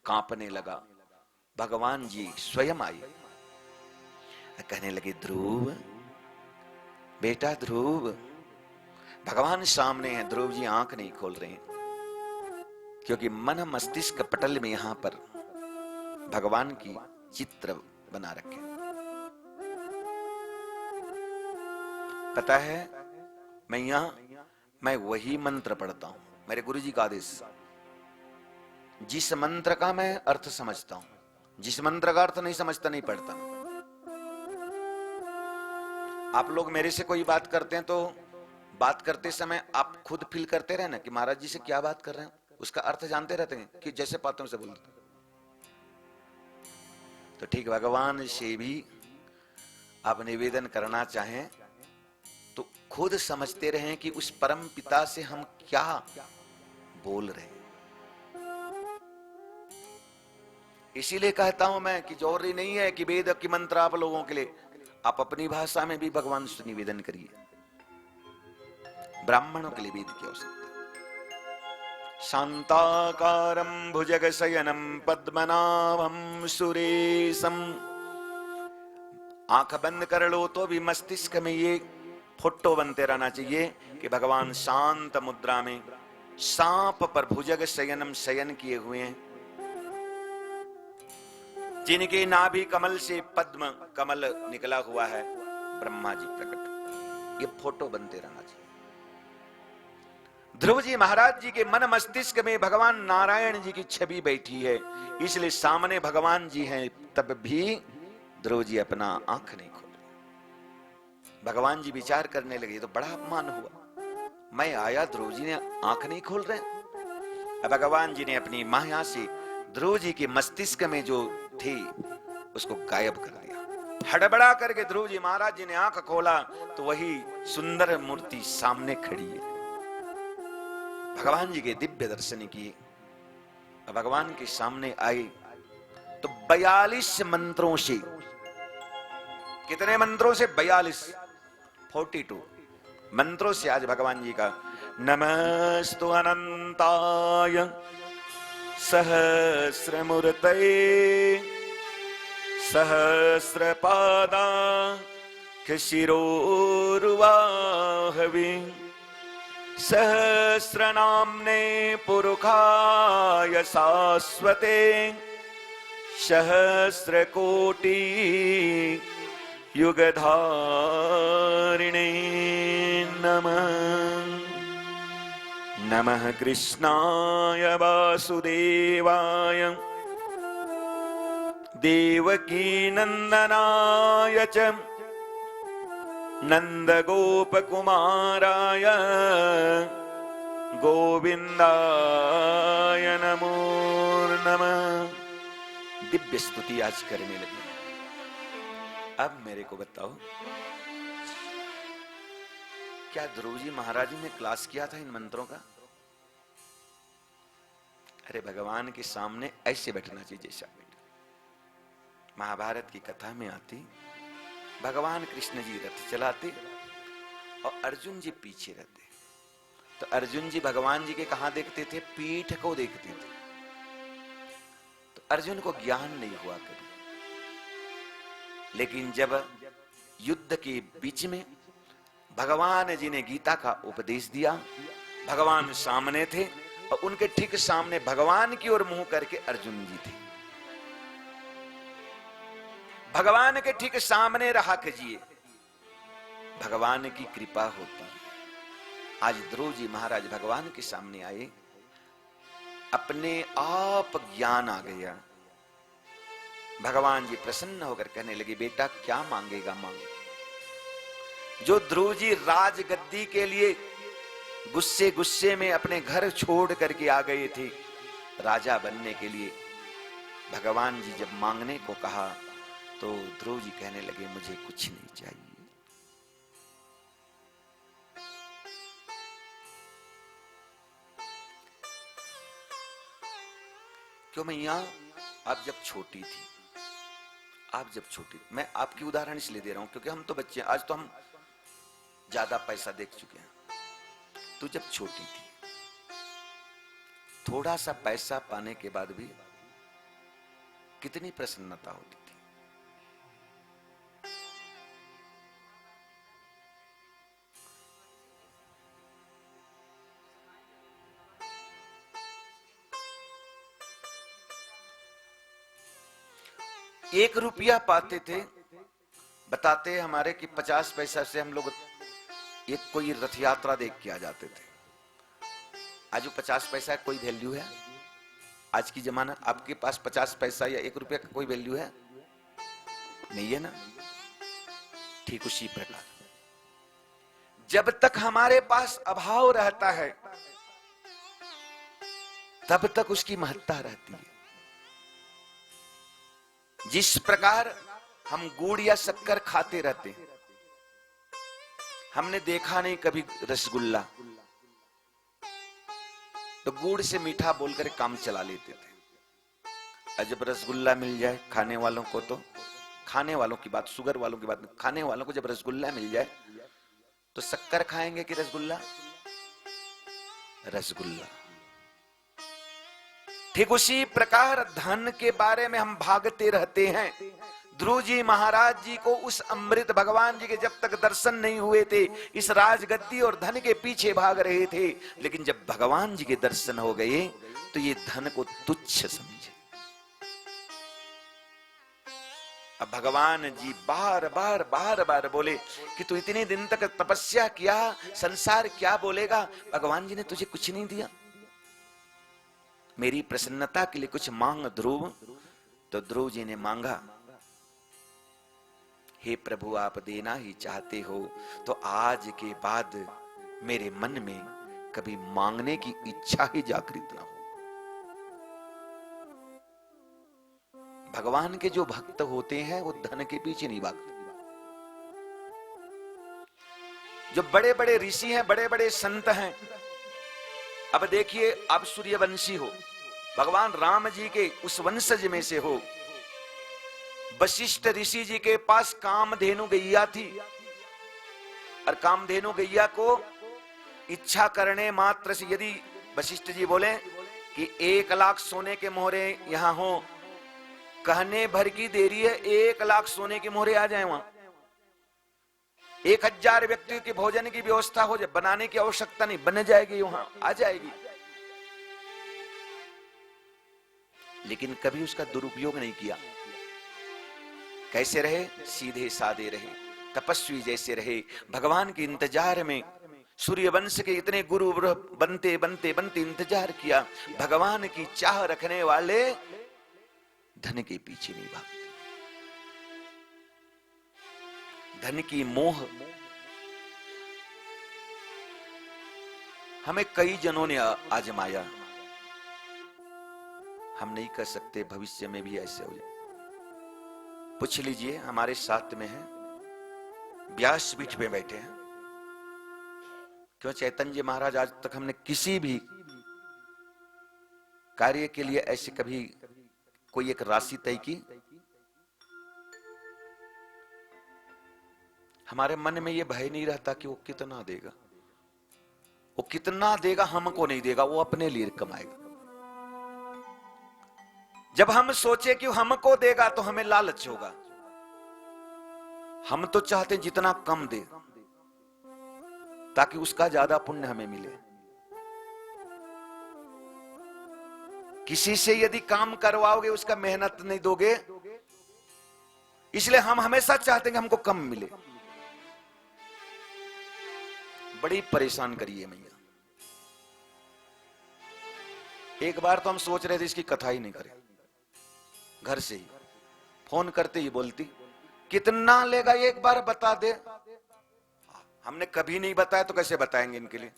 कांपने लगा। भगवान जी स्वयं आए, कहने लगे ध्रुव, बेटा ध्रुव। भगवान सामने हैं, ध्रुव जी आंख नहीं खोल रहे हैं, क्योंकि मन मस्तिष्क पटल में यहां पर भगवान की चित्र बना रखे। पता है, मैं वही मंत्र पढ़ता हूं, मेरे गुरुजी का आदेश। जिस मंत्र का मैं अर्थ समझता हूं, जिस मंत्र का अर्थ नहीं समझता नहीं पढ़ता। आप लोग मेरे से कोई बात करते हैं तो बात करते समय आप खुद फील करते रहे ना कि महाराज जी से क्या बात कर रहे हैं, उसका अर्थ जानते रहते हैं कि जैसे पातों से बोलते। तो ठीक भगवान से भी आप निवेदन करना चाहें तो खुद समझते रहें कि उस परम पिता से हम क्या बोल रहे हैं। इसीलिए कहता हूं मैं कि जरूरी नहीं है कि वेद की मंत्र आप लोगों के लिए, आप अपनी भाषा में भी भगवान से निवेदन करिए। ब्राह्मणों के लिए वेद की आवश्यकता। शांताकारं भुजगशयनं पद्मनाभं सुरेशं। आंख बंद कर लो तो भी मस्तिष्क में ये फोटो बनते रहना चाहिए कि भगवान शांत मुद्रा में सांप पर भुजग शयनम शयन किए हुए हैं, जिनके नाभि कमल से पद्म कमल निकला हुआ है, ब्रह्मा जी प्रकट। ये फोटो बनते रहना चाहिए। ध्रुव जी महाराज जी के मन मस्तिष्क में भगवान नारायण जी की छवि बैठी है, इसलिए सामने भगवान जी हैं, तब भी ध्रुव जी अपना आंख नहीं खोल। भगवान जी विचार करने लगे तो बड़ा अपमान हुआ। मैं आया, ध्रुव जी ने आंख नहीं खोल रहे। अब भगवान जी ने अपनी माया से ध्रुव जी के मस्तिष्क में जो थी उसको गायब कर दिया। हड़बड़ा करके ध्रुव जी महाराज जी ने आंख खोला तो वही सुंदर मूर्ति सामने खड़ी है। भगवान जी के दिव्य दर्शन किए। भगवान के सामने आए तो 42 मंत्रों से, कितने मंत्रों से? 42 मंत्रों से आज भगवान जी का नमस्तु अनंताय सहस्रमूर्तये सहस्रपादाख्य शिरोरुवाहवे सहस्रनाम्ने पुरुषाय शाश्वते सहस्रकोटि युगधारिणे नमः। नमः कृष्णाय वासुदेवाय देवकी नंदनाय च नंदगोपकुमाराय गोविंदाय नमो नमः। दिव्य स्तुति आज करने लगे। अब मेरे को बताओ, क्या ध्रुव जी महाराज ने क्लास किया था इन मंत्रों का? अरे भगवान के सामने ऐसे बैठना चाहिए जैसा बैठा। महाभारत की कथा में आती, भगवान कृष्ण जी रथ चलाते और अर्जुन जी पीछे रहते। तो अर्जुन जी भगवान जी के कहां देखते थे? पीठ को देखते थे। तो अर्जुन को ज्ञान नहीं हुआ कभी। लेकिन जब युद्ध के बीच में भगवान जी ने गीता का उपदेश दिया, भगवान सामने थे और उनके ठीक सामने भगवान की ओर मुंह करके अर्जुन जी थे। भगवान के ठीक सामने रहा कीजिए, भगवान की कृपा होती। आज ध्रुव जी महाराज भगवान के सामने आए, अपने आप ज्ञान आ गया। भगवान जी प्रसन्न होकर कहने लगे, बेटा क्या मांगेगा मांग। जो ध्रुव जी राजगद्दी के लिए गुस्से गुस्से में अपने घर छोड़ करके आ गए थे राजा बनने के लिए, भगवान जी जब मांगने को कहा तो ध्रुव जी कहने लगे, मुझे कुछ नहीं चाहिए। क्यों मैया? आप जब छोटी थी, मैं आपकी उदाहरण इसलिए दे रहा हूं क्योंकि हम तो बच्चे हैं, आज तो हम ज्यादा पैसा देख चुके हैं। तू जब छोटी थी, थोड़ा सा पैसा पाने के बाद भी कितनी प्रसन्नता होती थी। ₹1 पाते थे, बताते हमारे कि 50 पैसा से हम लोग एक कोई रथ यात्रा देख के आ जाते थे। आज वो 50 पैसा कोई वैल्यू है? आज की जमाना आपके पास 50 पैसा या ₹1 का कोई वैल्यू है? नहीं है ना। ठीक उसी प्रकार जब तक हमारे पास अभाव रहता है तब तक उसकी महत्ता रहती है। जिस प्रकार हम गुड़ या शक्कर खाते रहते हैं, हमने देखा नहीं कभी रसगुल्ला, तो गुड़ से मीठा बोलकर काम चला लेते थे। और जब रसगुल्ला मिल जाए खाने वालों को, तो खाने वालों की बात, शुगर वालों की बात नहीं, खाने वालों को जब रसगुल्ला मिल जाए तो शक्कर खाएंगे कि रसगुल्ला? रसगुल्ला। ठीक उसी प्रकार धन के बारे में हम भागते रहते हैं। ध्रुव जी महाराज जी को उस अमृत भगवान जी के जब तक दर्शन नहीं हुए थे, इस राजगद्दी और धन के पीछे भाग रहे थे, लेकिन जब भगवान जी के दर्शन हो गए तो ये धन को तुच्छ समझे। अब भगवान जी बार बार बोले कि तू इतने दिन तक तपस्या किया, संसार क्या बोलेगा? भगवान जी ने तुझे कुछ नहीं दिया, मेरी प्रसन्नता के लिए कुछ मांग ध्रुव। तो ध्रुव जी ने मांगा, हे प्रभु आप देना ही चाहते हो तो आज के बाद मेरे मन में कभी मांगने की इच्छा ही जागृत ना हो। भगवान के जो भक्त होते हैं वो धन के पीछे नहीं भागते। जो बड़े बड़े ऋषि हैं, बड़े बड़े संत हैं, अब देखिए आप सूर्यवंशी हो, भगवान राम जी के उस वंशज में से हो। वशिष्ठ ऋषि जी के पास कामधेनु गैया थी, और कामधेनु गैया को इच्छा करने मात्र से यदि वशिष्ठ जी बोले कि 1 लाख सोने के मोहरे यहां हो, कहने भर की देरी है 1 लाख सोने के मोहरे आ जाए वहां। 1000 व्यक्तियों के भोजन की व्यवस्था हो जाए, बनाने की आवश्यकता नहीं, बन जाएगी, वहां आ जाएगी। लेकिन कभी उसका दुरुपयोग नहीं किया। कैसे रहे? सीधे साधे रहे, तपस्वी जैसे रहे, भगवान के इंतजार में। सूर्यवंश के इतने गुरु बनते बनते बनते इंतजार किया। भगवान की चाह रखने वाले धन के पीछे नहीं भागते। धन की मोह हमें कई जनों ने आजमाया, हम नहीं कर सकते भविष्य में भी ऐसे हो जाए। पूछ लीजिए, हमारे साथ में है, व्यासपीठ पे बैठे हैं, क्यों चैतन्य जी महाराज आज तक हमने किसी भी कार्य के लिए ऐसे कभी कोई एक राशि तय की? हमारे मन में ये भय नहीं रहता कि वो कितना देगा, वो कितना देगा हमको नहीं देगा, वो अपने लिए कमाएगा। जब हम सोचे कि हमको देगा तो हमें लालच होगा। हम तो चाहते हैं जितना कम दे ताकि उसका ज्यादा पुण्य हमें मिले। किसी से यदि काम करवाओगे उसका मेहनत नहीं दोगे, इसलिए हम हमेशा चाहते हैं कि हमको कम मिले। बड़ी परेशान करिए मैया। एक बार तो हम सोच रहे थे इसकी कथा ही नहीं करें, घर से ही फोन करते ही बोलती कितना लेगा एक बार बता दे। हमने कभी नहीं बताया तो कैसे बताएंगे इनके लिए?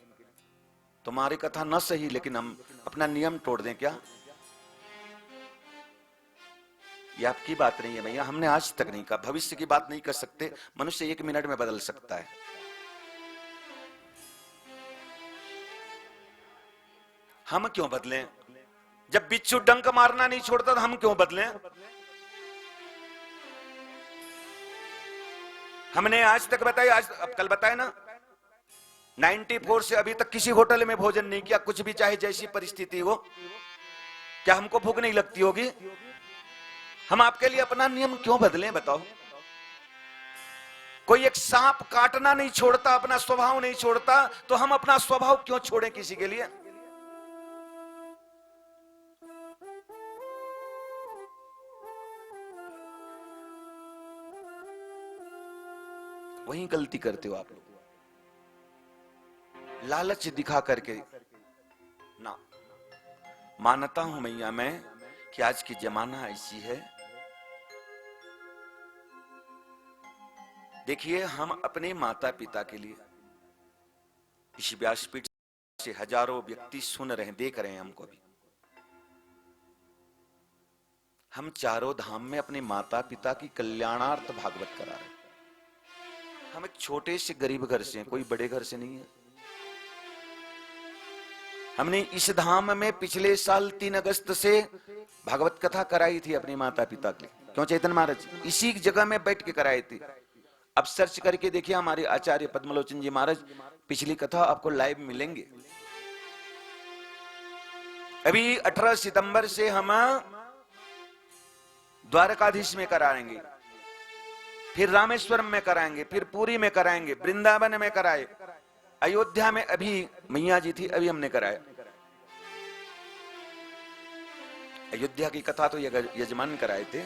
तुम्हारी कथा न सही, लेकिन हम अपना नियम तोड़ दें क्या? ये आपकी बात नहीं है भैया, हमने आज तक नहीं कहा। भविष्य की बात नहीं कर सकते, मनुष्य 1 मिनट में बदल सकता है। हम क्यों बदलें? जब बिच्छू डंक मारना नहीं छोड़ता तो हम क्यों बदलें? हमने आज तक बताया, आज अब कल बताया ना, 94 से अभी तक किसी होटल में भोजन नहीं किया, कुछ भी चाहे जैसी परिस्थिति हो। क्या हमको भूख नहीं लगती होगी? हम आपके लिए अपना नियम क्यों बदलें बताओ? कोई एक सांप काटना नहीं छोड़ता, अपना स्वभाव नहीं छोड़ता, तो हम अपना स्वभाव क्यों छोड़ें किसी के लिए? वही गलती करते हो आप लोग, लालच दिखा करके ना। मानता हूं मैया मैं कि आज की जमाना ऐसी है। देखिए, हम अपने माता पिता के लिए इस व्यासपीठ से हजारों व्यक्ति सुन रहे हैं, देख रहे हैं हमको भी। हम चारों धाम में अपने माता पिता की कल्याणार्थ भागवत करा रहे हैं। हम एक छोटे से गरीब घर से हैं, कोई बड़े घर से नहीं है। हमने इस धाम में पिछले साल 3 अगस्त से भागवत कथा कराई थी अपने माता पिता की। क्यों चैतन्य महाराज? इसी जगह में बैठ के कराई थी। अब सर्च करके देखिए, हमारे आचार्य पद्मलोचन जी महाराज पिछली कथा आपको लाइव मिलेंगे। अभी 18 सितंबर से हम द्वारकाधीश में कराएंगे, फिर रामेश्वरम में कराएंगे, फिर पुरी में कराएंगे, वृंदावन में कराए, अयोध्या में अभी मैया जी थी, अभी हमने कराया। अयोध्या की कथा तो यजमान कराए थे।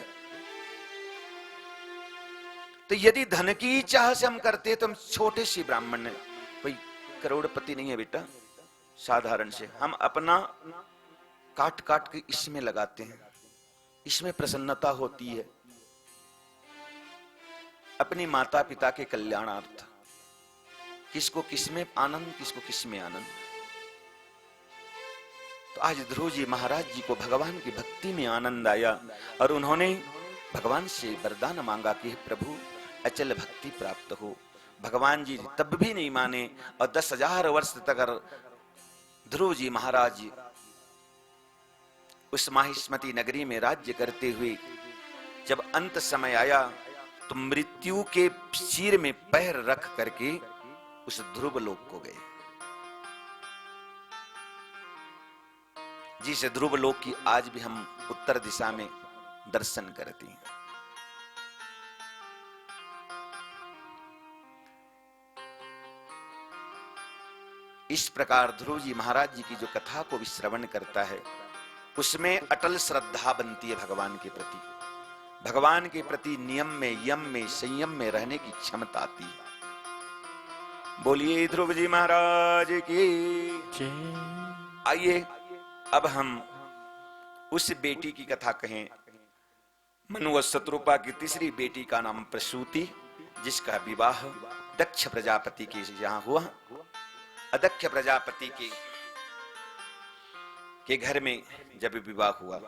तो यदि धन की चाह से हम करते तो हम छोटे से ब्राह्मण है, कोई करोड़पति नहीं है बेटा, साधारण से हम अपना काट काट के इसमें लगाते हैं, इसमें प्रसन्नता होती है अपनी माता पिता के कल्याणार्थ। किसको किसमें आनंद, किसको किसमें आनंद। तो आज ध्रुव जी महाराज जी को भगवान की भक्ति में आनंद आया और उन्होंने भगवान से वरदान मांगा कि प्रभु अचल भक्ति प्राप्त हो। भगवान जी तब भी नहीं माने और 10,000 वर्ष तक ध्रुव जी महाराज उस माहिष्मती नगरी में राज्य करते हुए जब अंत समय आया तो मृत्यु के सिर में पैर रख करके उस ध्रुव लोक को गए, जिस ध्रुव लोक की आज भी हम उत्तर दिशा में दर्शन करते हैं। इस प्रकार ध्रुव जी महाराज जी की जो कथा को भी श्रवण करता है उसमें अटल श्रद्धा बनती है भगवान के प्रति। भगवान के प्रति नियम में, यम में, संयम में रहने की क्षमता आती है। बोलिए ध्रुव जी महाराज की। आइए अब हम उस बेटी की कथा कहें। मनु और शत्रुपा की तीसरी बेटी का नाम प्रसूति, जिसका विवाह दक्ष प्रजापति के यहां हुआ। अदक्ष प्रजापति के घर में जब विवाह हुआ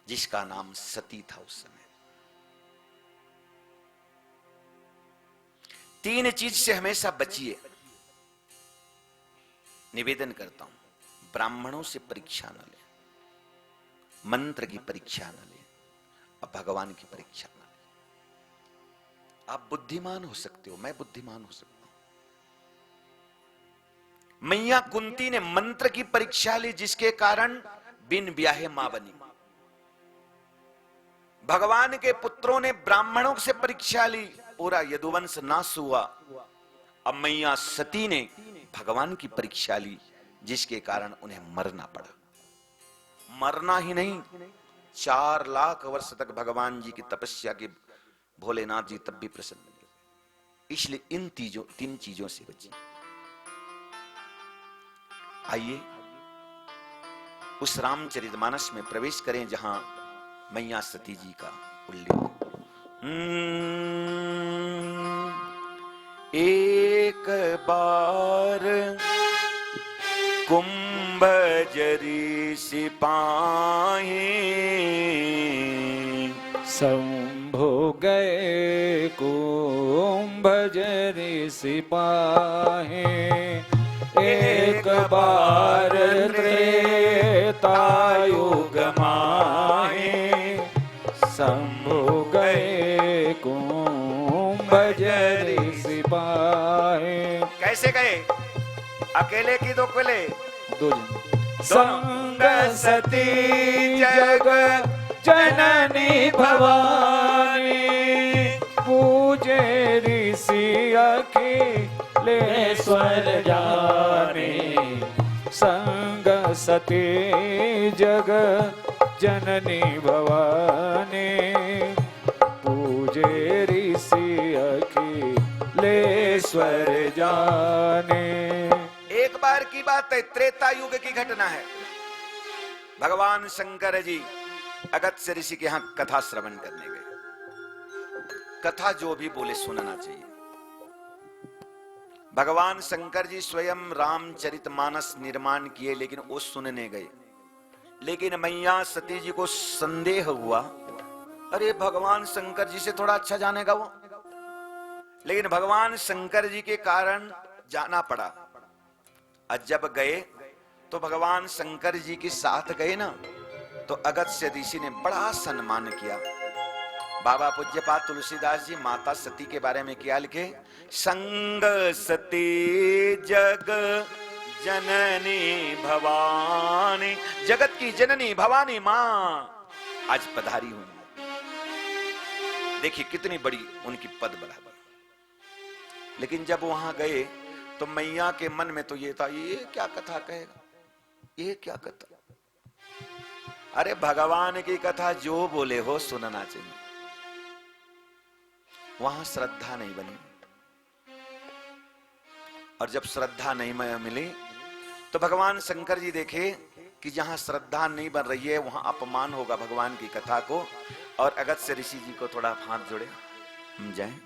जिसका नाम सती था, उस समय 3 चीज से हमेशा बचिए। निवेदन करता हूं, ब्राह्मणों से परीक्षा न ले, मंत्र की परीक्षा न ले और भगवान की परीक्षा न ले। आप बुद्धिमान हो सकते हो, मैं बुद्धिमान हो सकता हूं। मैया कुंती ने मंत्र की परीक्षा ली, जिसके कारण बिन ब्याहे मां बनी। भगवान के पुत्रों ने ब्राह्मणों से परीक्षा ली, पूरा यदुवंश नाश हुआ। अब मैया सती ने भगवान की परीक्षा ली, जिसके कारण उन्हें मरना पड़ा। मरना ही नहीं, 4 लाख वर्ष तक भगवान जी की तपस्या के भोलेनाथ जी तब भी प्रसन्न नहीं। इसलिए इन 3 चीजों से बची। आइए उस रामचरितमानस में प्रवेश करें जहां मैया सती जी का उल्लेख। एक बार कुंभजरी सिपाही शंभु गए कुंभजरी सिपाही। एक बार त्रेतायुग माहे शंभु गए कुंभजरी सिपाही। कैसे गए? अकेले की 2 कोले? 2 जन। संग सती जग जननी भवानी पूजे ऋषि अखिलेश्वर जाने। संग सती जग जननी भवानी पूजे ऋषि अखिलेश्वर जाने। एक बार की बात है, त्रेता युग की घटना है। भगवान शंकर जी अगस्त्य ऋषि के यहां कथा श्रवण करने गए। कथा जो भी बोले सुनना चाहिए। भगवान शंकर जी स्वयं रामचरितमानस निर्माण किए, लेकिन वो सुनने गए। लेकिन मैया सती जी को संदेह हुआ, अरे भगवान शंकर जी से थोड़ा अच्छा जानेगा वो। लेकिन भगवान शंकर जी के कारण जाना पड़ा। और जब गए तो भगवान शंकर जी के साथ गए ना, तो अगस्त्य ऋषि ने बड़ा सम्मान किया। बाबा पूज्यपाद तुलसीदास जी माता सती के बारे में क्या लिखे? संग सती जग जननी भवानी, जगत की जननी भवानी मां आज पधारी हुई। देखिए कितनी बड़ी उनकी पद बढ़ा। लेकिन जब वहां गए तो मैया के मन में तो ये था, ये क्या कथा कहेगा, ये क्या कथा। अरे भगवान की कथा जो बोले हो सुनना चाहिए। वहां श्रद्धा नहीं बनी, और जब श्रद्धा नहीं मिली तो भगवान शंकर जी देखे कि जहां श्रद्धा नहीं बन रही है वहां अपमान होगा भगवान की कथा को। और अगस्त्य ऋषि जी को थोड़ा हाथ जोड़े, हम जाएं।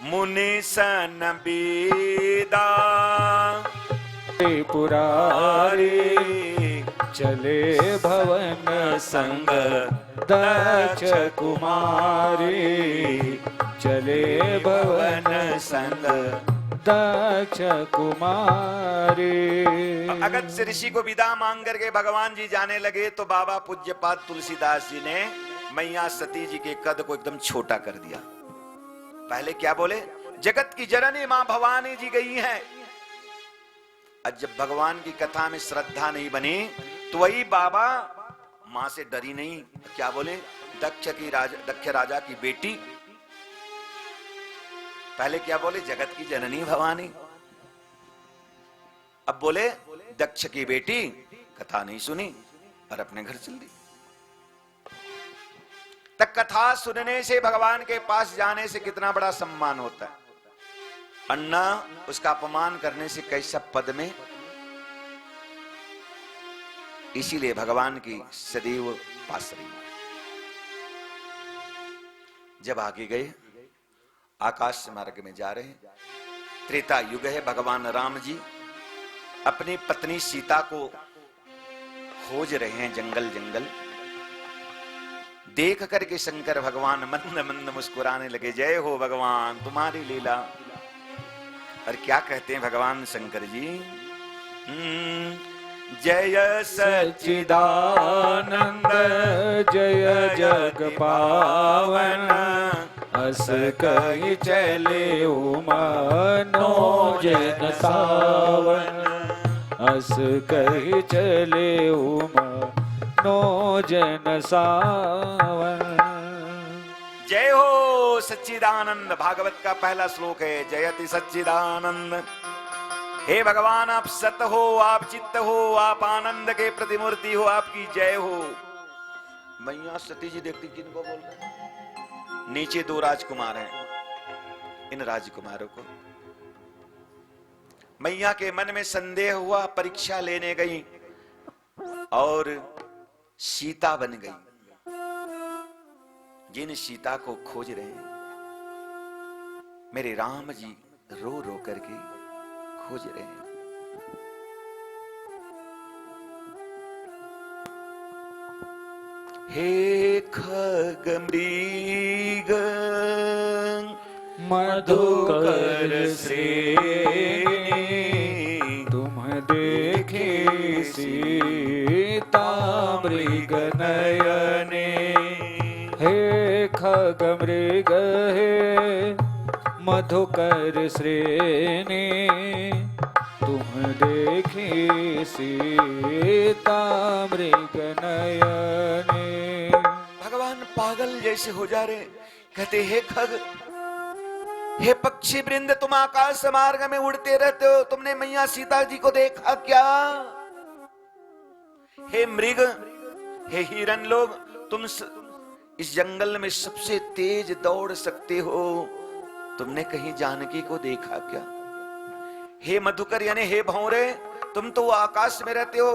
मुनि सन बीदा पुरारी, चले भवन संग दक्ष कुमारी, चले भवन संग दक्ष कुमारी। अगस्त्य ऋषि को विदा मांग करके भगवान जी जाने लगे तो बाबा पूज्यपाद तुलसीदास जी ने मैया सती जी के कद को एकदम छोटा कर दिया। पहले क्या बोले? जगत की जननी मां भवानी जी गई हैं। आज जब भगवान की कथा में श्रद्धा नहीं बनी तो वही बाबा मां से डरी नहीं, क्या बोले? दक्ष राजा की बेटी। पहले क्या बोले? जगत की जननी भवानी। अब बोले दक्ष की बेटी। कथा नहीं सुनी और अपने घर चल दी। तक कथा सुनने से, भगवान के पास जाने से कितना बड़ा सम्मान होता है। अन्ना उसका अपमान करने से कैसा पद में। इसीलिए भगवान की सदैव पास रही। जब आगे गए, आकाश मार्ग में जा रहे, त्रेता युग है। भगवान राम जी अपनी पत्नी सीता को खोज रहे हैं जंगल जंगल। देख करके शंकर भगवान मंद मंद मुस्कुराने लगे। जय हो भगवान, तुम्हारी लीला। और क्या कहते हैं भगवान शंकर जी? जय सच्चिदानंद, जय जग पावन, अस कहि चले उमनो जन सावन, अस कहि चले उमनो जन सावन। जय हो सच्चिदानंद। भागवत का पहला श्लोक है, जयति सच्चिदानंद। हे भगवान, आप सत हो, आप चित्त हो, आप आनंद के प्रतिमूर्ति हो, आपकी जय हो। मैया सती जी देखती किनको बोल रहे हैं? नीचे दो राजकुमार हैं। इन राजकुमारों को मैया के मन में संदेह हुआ, परीक्षा लेने गई और सीता बन गई। जिन सीता को खोज रहे हैं मेरे राम जी रो रो करके खोज रहे हैं। हे खगमृग मधुकर श्रेणी, तुम देखे सीता मृग नयने। हे खगमृग हे मधुकर श्रेणी, तुम देखे सीता मृग नयने। भगवान पागल जैसे हो जा रहे, कहते हे खग, हे पक्षी वृंद, तुम आकाश मार्ग में उड़ते रहते हो, तुमने मैया सीता जी को देखा क्या? हे मृग, हे हिरन लोग, तुम इस जंगल में सबसे तेज दौड़ सकते हो, तुमने कहीं जानकी को देखा क्या? हे मधुकर यानी हे भौरे, तुम तो आकाश में रहते हो,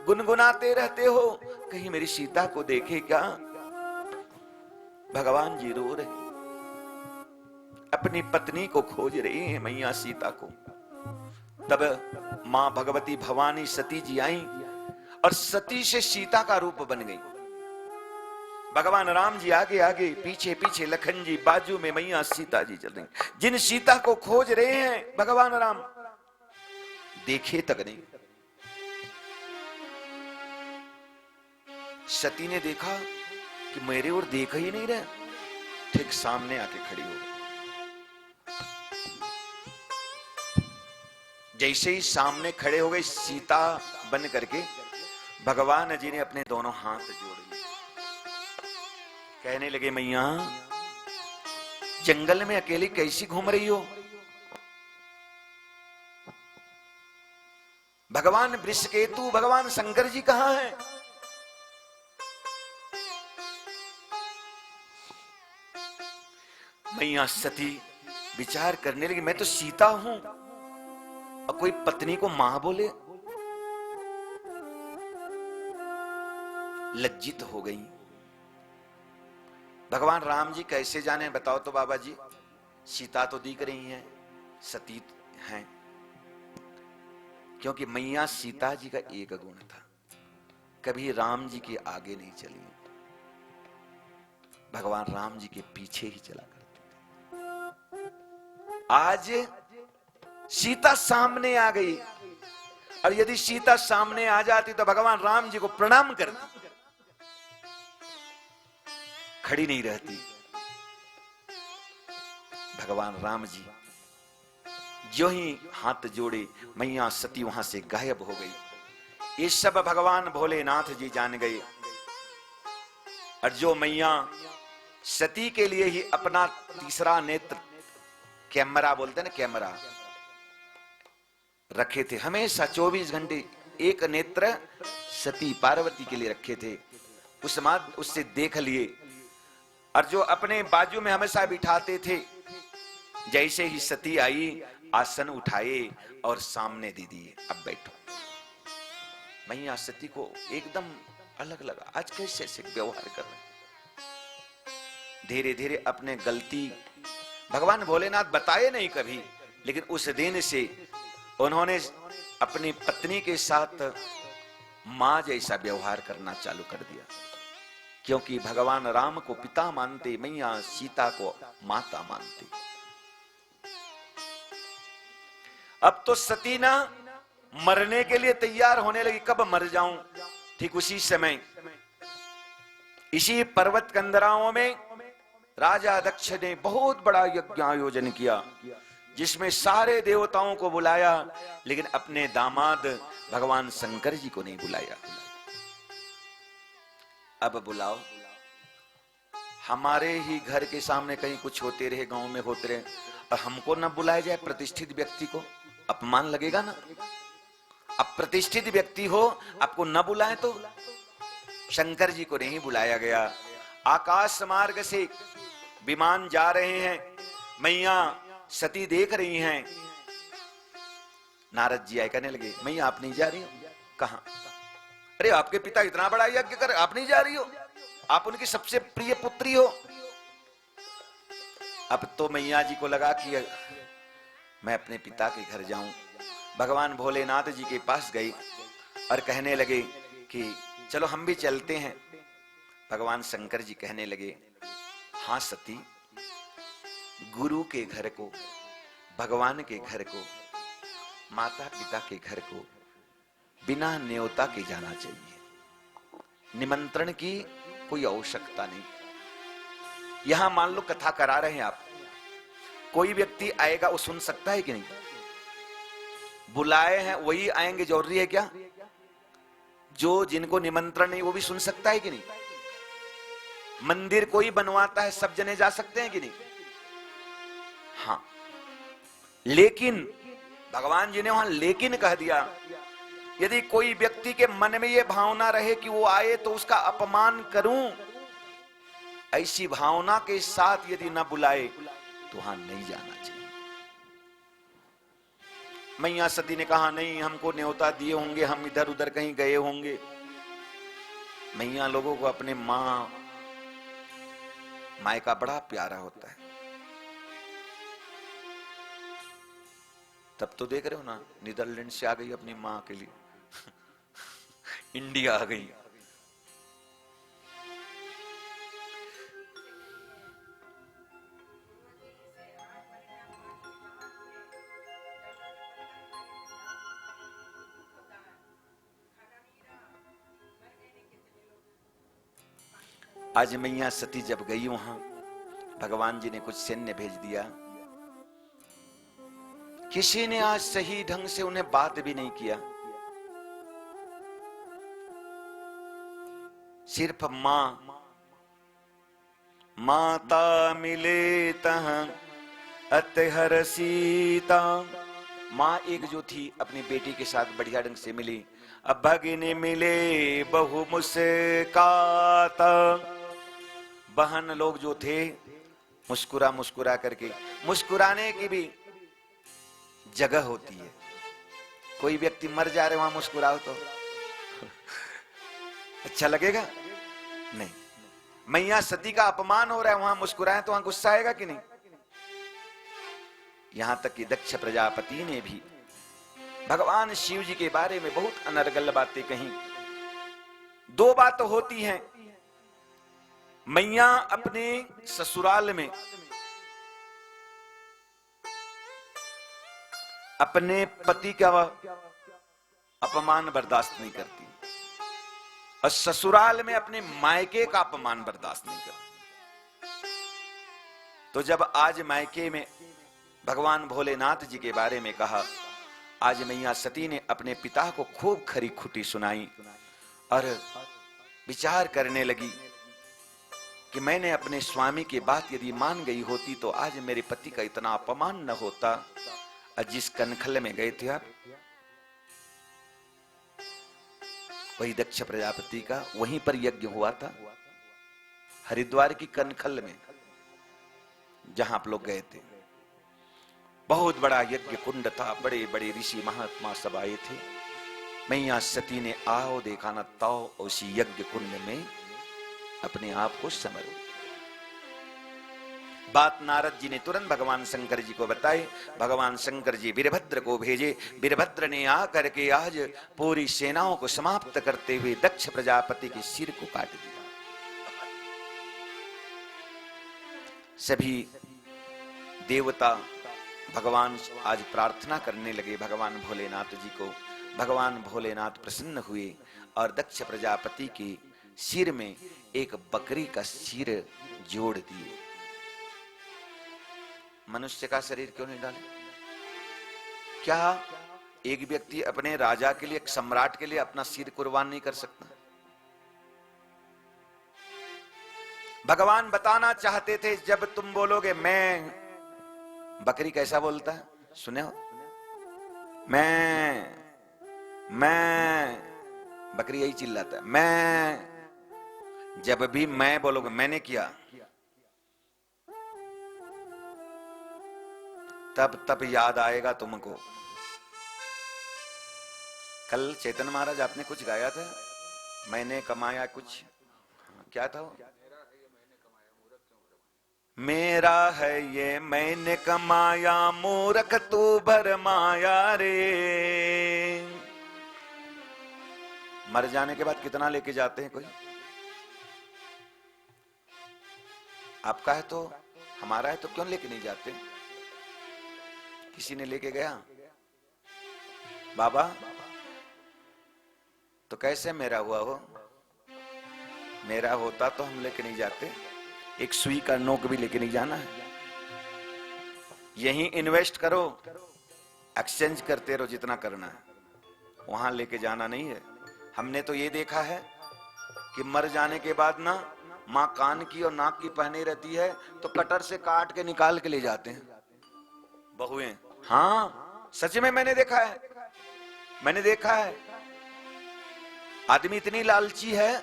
गुनगुनाते रहते हो, कहीं मेरी सीता को देखे क्या? भगवान जी रो रहे। अपनी पत्नी को खोज रही हैं मैया सीता को। तब मां भगवती भवानी सती जी आई और सती से सीता का रूप बन गई। भगवान राम जी आगे आगे, पीछे पीछे लखन जी, बाजू में मैया सीता जी चल रही। जिन सीता को खोज रहे हैं भगवान राम, देखे तक नहीं। सती ने देखा कि मेरे ओर देख ही नहीं रहे, ठीक सामने आके खड़ी हो गई। जैसे ही सामने खड़े हो गई सीता बन करके, भगवान जी ने अपने दोनों हाथ जोड़ लिए, कहने लगे मैया जंगल में अकेली कैसी घूम रही हो? भगवान वृषकेतु, भगवान शंकर जी कहां हैं? मैया सती विचार करने लगी, मैं तो सीता हूं और कोई पत्नी को मां बोले। लज्जित हो गई। भगवान राम जी कैसे जाने, बताओ तो बाबा जी। सीता तो दिख रही हैं, सती हैं, क्योंकि मैया सीता जी का एक गुण था, कभी राम जी के आगे नहीं चली, भगवान राम जी के पीछे ही चला करती थी। आज सीता सामने आ गई, और यदि सीता सामने आ जाती तो भगवान राम जी को प्रणाम करती, खड़ी नहीं रहती। भगवान राम जी जो ही हाथ जोड़े, मैया सती वहां से गायब हो गई। ये सब भगवान भोलेनाथ जी जान गए, और जो मैया सती के लिए ही अपना तीसरा नेत्र, कैमरा बोलते हैं ना, कैमरा रखे थे, हमेशा 24 घंटे एक नेत्र सती पार्वती के लिए रखे थे, उससे देख लिए। और जो अपने बाजू में हमेशा बिठाते थे, जैसे ही सती आई आसन उठाए और सामने दे दिए, अब बैठो। मैया सती को एकदम अलग लगा, आज कैसे ऐसे व्यवहार कर रहे। धीरे धीरे अपने गलती भगवान भोलेनाथ बताए नहीं कभी, लेकिन उस दिन से उन्होंने अपनी पत्नी के साथ मां जैसा व्यवहार करना चालू कर दिया, क्योंकि भगवान राम को पिता मानते, मैया सीता को माता मानते। अब तो सती ना मरने के लिए तैयार होने लगी, कब मर जाऊं। ठीक उसी समय इसी पर्वत कंदराओं में राजा दक्ष ने बहुत बड़ा यज्ञ आयोजन किया, जिसमें सारे देवताओं को बुलाया, लेकिन अपने दामाद भगवान शंकर जी को नहीं बुलाया। अब बुलाओ, हमारे ही घर के सामने कहीं कुछ होते रहे, गांव में होते रहे, और हमको न बुलाया जाए, प्रतिष्ठित व्यक्ति को अपमान लगेगा ना। अब प्रतिष्ठित व्यक्ति हो, आपको न बुलाए तो। शंकर जी को नहीं बुलाया गया। आकाश मार्ग से विमान जा रहे हैं, मैया सती देख रही हैं। नारद जी आए, कहने लगे मैया आप नहीं जा रही हो? कहां? अरे आपके पिता इतना बड़ा यज्ञ कर, आप नहीं जा रही हो? आप उनकी सबसे प्रिय पुत्री हो। अब तो मैया जी को लगा कि मैं अपने पिता के घर जाऊं। भगवान भोलेनाथ जी के पास गई और कहने लगे कि चलो हम भी चलते हैं। भगवान शंकर जी कहने लगे, हां सती, गुरु के घर को, भगवान के घर को, माता पिता के घर को बिना न्योता के जाना चाहिए। निमंत्रण की कोई आवश्यकता नहीं। यहां मान लो कथा करा रहे हैं आप, कोई व्यक्ति आएगा, वो सुन सकता है कि नहीं? बुलाए हैं वही आएंगे, जरूरी है क्या? जो जिनको निमंत्रण नहीं वो भी सुन सकता है कि नहीं? मंदिर कोई बनवाता है, सब जने जा सकते हैं कि नहीं? हां, लेकिन भगवान जी ने वहां लेकिन कह दिया। यदि कोई व्यक्ति के मन में यह भावना रहे कि वो आए तो उसका अपमान करूं, ऐसी भावना के साथ यदि न बुलाए तो वहां नहीं जाना चाहिए। मैया सती ने कहा, नहीं, हमको न्योता दिए होंगे, हम इधर उधर कहीं गए होंगे। मैया लोगों को अपने मायका बड़ा प्यारा होता है। तब तो देख रहे हो ना, नीदरलैंड से आ गई अपनी मां के लिए इंडिया आ गई। आज मैया सती जब गई वहां, भगवान जी ने कुछ सैन्य भेज दिया। किसी ने आज सही ढंग से उन्हें बात भी नहीं किया। सिर्फ माता मिले तह अतहर सीता। माँ एक जो थी अपनी बेटी के साथ बढ़िया ढंग से मिली। अब भगिनी मिले बहु मुस्काता। बहन लोग जो थे मुस्कुरा करके, मुस्कुराने की भी जगह होती है। कोई व्यक्ति मर जा रहे वहां मुस्कुराओ तो अच्छा लगेगा? नहीं। मैया सती का अपमान हो रहा है, वहां मुस्कुराए तो वहां गुस्सा आएगा कि नहीं? यहां तक कि दक्ष प्रजापति ने भी भगवान शिव जी के बारे में बहुत अनर्गल बातें कही। दो बात तो होती हैं, मैया अपने ससुराल में अपने पति का अपमान बर्दाश्त नहीं करती और ससुराल में अपने मायके का अपमान बर्दाश्त नहीं करती। तो जब आज मायके में भगवान भोलेनाथ जी के बारे में कहा, आज मैया सती ने अपने पिता को खूब खरी खुटी सुनाई और विचार करने लगी कि मैंने अपने स्वामी की बात यदि मान गई होती तो आज मेरे पति का इतना अपमान न होता। और जिस कनखल में गए थे आप, वही दक्ष प्रजापति का वहीं पर यज्ञ हुआ था, हरिद्वार की कनखल में जहां आप लोग गए थे। बहुत बड़ा यज्ञ कुंड था, बड़े बड़े ऋषि महात्मा सब आए थे। मैया सती ने आओ देखा न ताओ उसी यज्ञ कुंड में अपने आप को समर्पित। बात नारद जी ने तुरंत भगवान शंकर जी को बताई। भगवान शंकर जी वीरभद्र को भेजे। वीरभद्र ने आकर के आज पूरी सेनाओं को समाप्त करते हुए दक्ष प्रजापति के सिर को काट दिया। सभी देवता भगवान आज प्रार्थना करने लगे भगवान भोलेनाथ जी को। भगवान भोलेनाथ प्रसन्न हुए और दक्ष प्रजापति के सिर में एक बकरी का सिर जोड़ दिए। मनुष्य का शरीर क्यों नहीं डाले? क्या एक व्यक्ति अपने राजा के लिए, एक सम्राट के लिए अपना सिर कुर्बान नहीं कर सकता? भगवान बताना चाहते थे, जब तुम बोलोगे मैं, बकरी कैसा बोलता है सुने हो? मैं, बकरी यही चिल्लाता है मैं। जब भी मैं बोलोगे, मैंने किया, तब याद आएगा तुमको। कल चेतन महाराज आपने कुछ गाया था, मैंने कमाया कुछ, क्या था वो? मेरा है ये मैंने कमाया, मूर्ख तू भरमाया रे। मर जाने के बाद कितना लेके जाते हैं? कोई आपका है तो, हमारा है तो क्यों लेके नहीं जाते? किसी ने लेके गया, बाबा तो कैसे मेरा हुआ हो? मेरा होता तो हम लेके नहीं जाते। एक सुई का नोक भी लेके नहीं जाना है। यहीं इन्वेस्ट करो, एक्सचेंज करते रहो जितना करना है, वहां लेके जाना नहीं है। हमने तो ये देखा है कि मर जाने के बाद ना माँ कान की और नाक की पहनी रहती है तो कटर से काट के निकाल के ले जाते हैं बहुएं। हाँ सच में मैंने देखा है। आदमी इतनी लालची है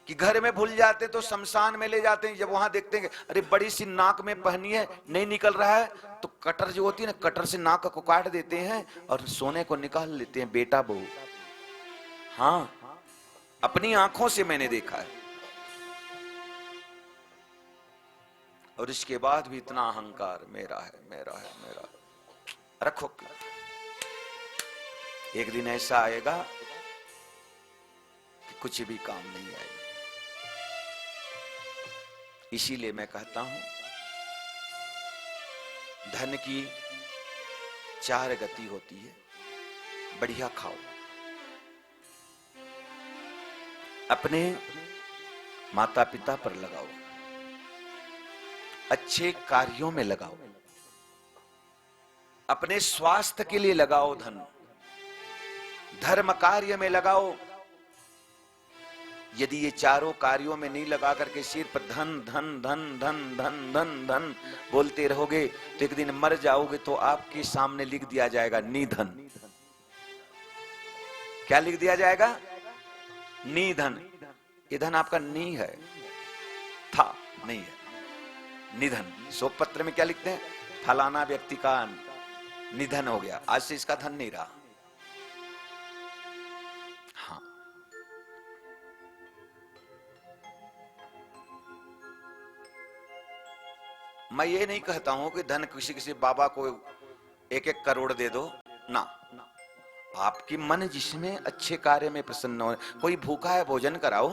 कि घर में भूल जाते तो शमशान में ले जाते हैं। जब वहां देखते हैं अरे बड़ी सी नाक में पहनी है, नहीं निकल रहा है, तो कटर जो होती है ना, कटर से नाक को काट देते हैं और सोने को निकाल लेते हैं, बेटा बहू। हाँ अपनी आंखों से मैंने देखा है। और इसके बाद भी इतना अहंकार, मेरा है। रखो। एक दिन ऐसा आएगा कि कुछ भी काम नहीं आएगा। इसीलिए मैं कहता हूं, धन की 4 गति होती है। बढ़िया खाओ, अपने माता पिता पर लगाओ, अच्छे कार्यों में लगाओ, अपने स्वास्थ्य के लिए लगाओ धन, धर्म कार्य में लगाओ। यदि ये चारों कार्यों में नहीं लगा करके सिर्फ धन धन धन धन धन धन धन बोलते रहोगे तो एक दिन मर जाओगे तो आपके सामने लिख दिया जाएगा निधन। क्या लिख दिया जाएगा? निधन। ये धन आपका नी है, था नहीं है, निधन। शोक पत्र में क्या लिखते हैं? फलाना व्यक्ति का निधन हो गया, आज से इसका धन नहीं रहा। हाँ, मैं ये नहीं कहता हूं कि धन किसी किसी बाबा को 1-1 करोड़ दे दो ना। आपकी मन जिसमें अच्छे कार्य में प्रसन्न हो, कोई भूखा है भोजन कराओ,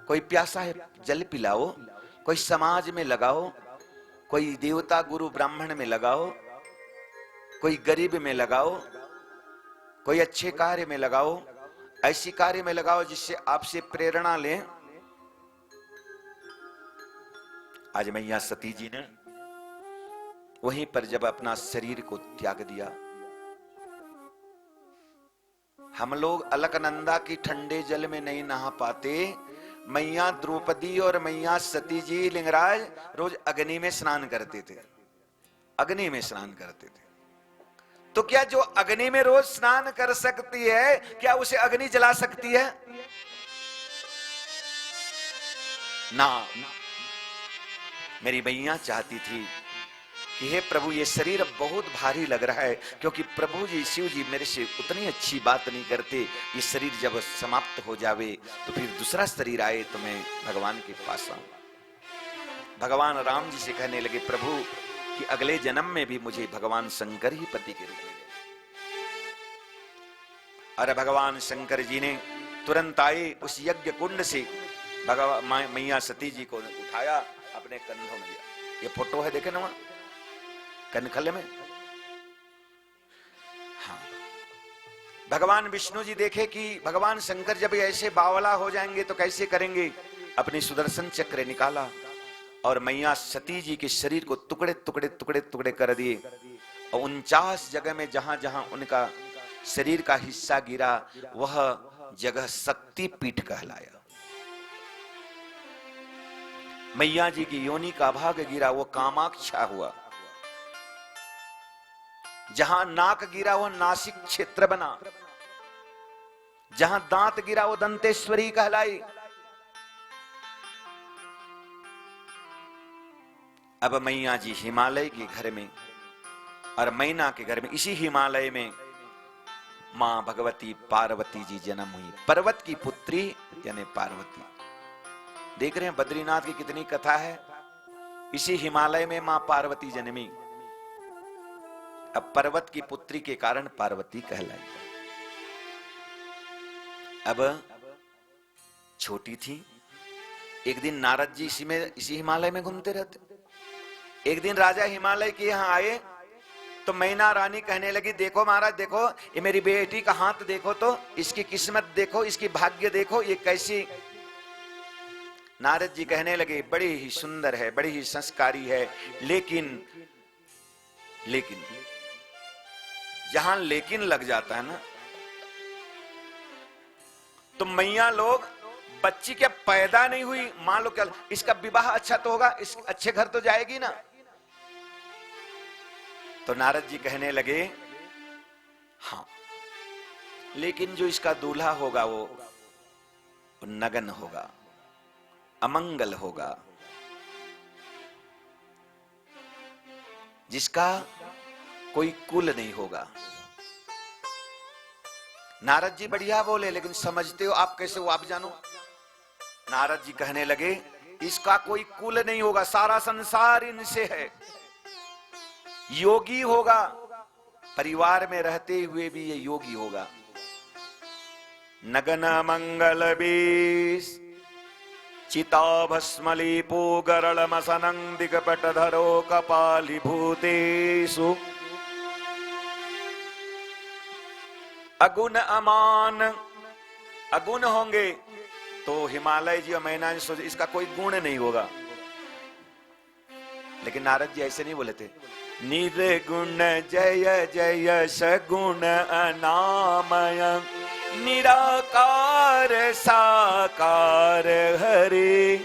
कोई प्यासा है जल पिलाओ, कोई समाज में लगाओ, कोई देवता गुरु ब्राह्मण में लगाओ, कोई गरीब में लगाओ, कोई अच्छे कार्य में लगाओ, ऐसी कार्य में लगाओ जिससे आपसे प्रेरणा लें। आज मैया सती जी ने वहीं पर जब अपना शरीर को त्याग दिया, हम लोग अलकनंदा की ठंडे जल में नहीं नहा पाते, मैया द्रौपदी और मैया सती जी लिंगराज रोज अग्नि में स्नान करते थे, अग्नि में स्नान करते थे। तो क्या जो अग्नि में रोज स्नान कर सकती है, क्या उसे अग्नि जला सकती है? ना। मेरी मैया चाहती थी कि हे प्रभु ये शरीर अब बहुत भारी लग रहा है, क्योंकि प्रभु जी शिव जी मेरे से उतनी अच्छी बात नहीं करते। ये शरीर जब समाप्त हो जावे तो फिर दूसरा शरीर आए तो मैं भगवान के पास आऊं। भगवान राम जी से कहने लगे प्रभु कि अगले जन्म में भी मुझे भगवान शंकर ही पति के रूप में दे। अरे भगवान शंकर जी ने तुरंत आए उस यज्ञ कुंड से भगवान मैया सती जी को उठाया, अपने कंधों में दिया। ये फोटो है, देखे ना वहां कनखल में। हाँ, भगवान विष्णु जी देखे कि भगवान शंकर जब ऐसे बावला हो जाएंगे तो कैसे करेंगे। अपनी सुदर्शन चक्र निकाला और मैया सती जी के शरीर को टुकड़े टुकड़े टुकड़े टुकड़े कर दिए, और 49 जगह में जहां जहां उनका शरीर का हिस्सा गिरा वह जगह शक्ति पीठ कहलाया। मैया जी की योनि का भाग गिरा वो कामाक्षा हुआ, जहां नाक गिरा वो नासिक क्षेत्र बना, जहां दांत गिरा वो दंतेश्वरी कहलाई। अब मैया जी हिमालय के घर में और मैना के घर में, इसी हिमालय में मां भगवती पार्वती जी जन्म हुई। पर्वत की पुत्री यानी पार्वती। देख रहे हैं बद्रीनाथ की कितनी कथा है। इसी हिमालय में मां पार्वती जन्मी। अब पर्वत की पुत्री के कारण पार्वती कहलाई। अब छोटी थी, एक दिन नारद जी इसी हिमालय में घूमते रहते। एक दिन राजा हिमालय के यहां आए तो मैना रानी कहने लगी देखो महाराज देखो, ये मेरी बेटी का हाथ देखो तो, इसकी किस्मत देखो, इसकी भाग्य देखो, ये कैसी। नारद जी कहने लगे बड़ी ही सुंदर है, बड़ी ही संस्कारी है, लेकिन जहां लेकिन लग जाता है ना, तो मैया लोग बच्ची क्या पैदा नहीं हुई, मान लो क्या इसका विवाह अच्छा तो होगा, इस अच्छे घर तो जाएगी ना। तो नारद जी कहने लगे हाँ, लेकिन जो इसका दूल्हा होगा वो नगन होगा, अमंगल होगा, जिसका कोई कुल नहीं होगा। नारद जी बढ़िया बोले, लेकिन समझते हो आप कैसे हो आप जानो। नारद जी कहने लगे इसका कोई कुल नहीं होगा, सारा संसार इनसे है। योगी होगा, परिवार में रहते हुए भी ये योगी होगा। नगन मंगल बीस चिता भस्मलीपो गरलमसनं दिगपटधरो कपालीभूतेषु अगुण अमान। अगुण होंगे तो हिमालय जी और मैना जी सोच इसका कोई गुण नहीं होगा, लेकिन नारद जी ऐसे नहीं बोले थे। निर्गुण जय जय सगुण अनामय निराकार साकार हरे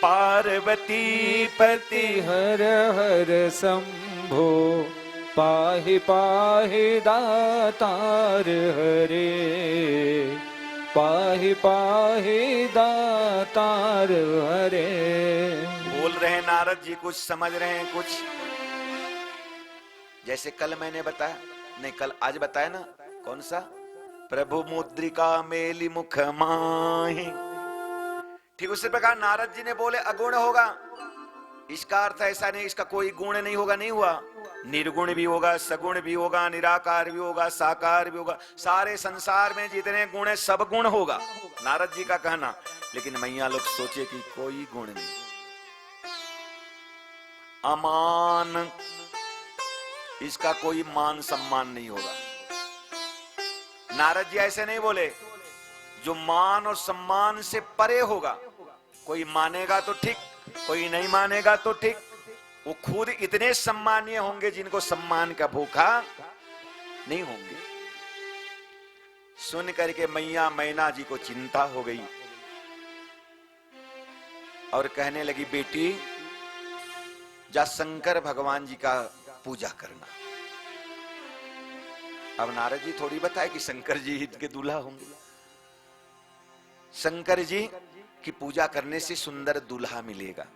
पार्वती पति हर हर शंभो पाहि पाहि दातार हरे पाहि पाहि दातार हरे। बोल रहे हैं नारद जी, कुछ समझ रहे हैं कुछ? जैसे कल मैंने बताया, नहीं कल आज बताया ना, कौन सा? प्रभु मुद्रिका मेली मुख माही। ठीक उसी प्रकार नारद जी ने बोले अगुण होगा, इसका अर्थ ऐसा नहीं इसका कोई गुण नहीं होगा, नहीं हुआ। निर्गुण भी होगा, सगुण भी होगा, निराकार भी होगा, साकार भी होगा। सारे संसार में जितने गुण है सब गुण होगा, नारद जी का कहना। लेकिन मैया लोग सोचे कि कोई गुण नहीं। अमान, इसका कोई मान सम्मान नहीं होगा। नारद जी ऐसे नहीं बोले, जो मान और सम्मान से परे होगा। कोई मानेगा तो ठीक, कोई नहीं मानेगा तो ठीक। वो खुद इतने सम्मानीय होंगे जिनको सम्मान का भूखा नहीं होंगे। सुन करके मैया मैना जी को चिंता हो गई और कहने लगी, बेटी जा शंकर भगवान जी का पूजा करना। अब नारद जी थोड़ी बताए कि शंकर जी हित के दूल्हा होंगे। शंकर जी की पूजा करने से सुंदर दूल्हा मिलेगा।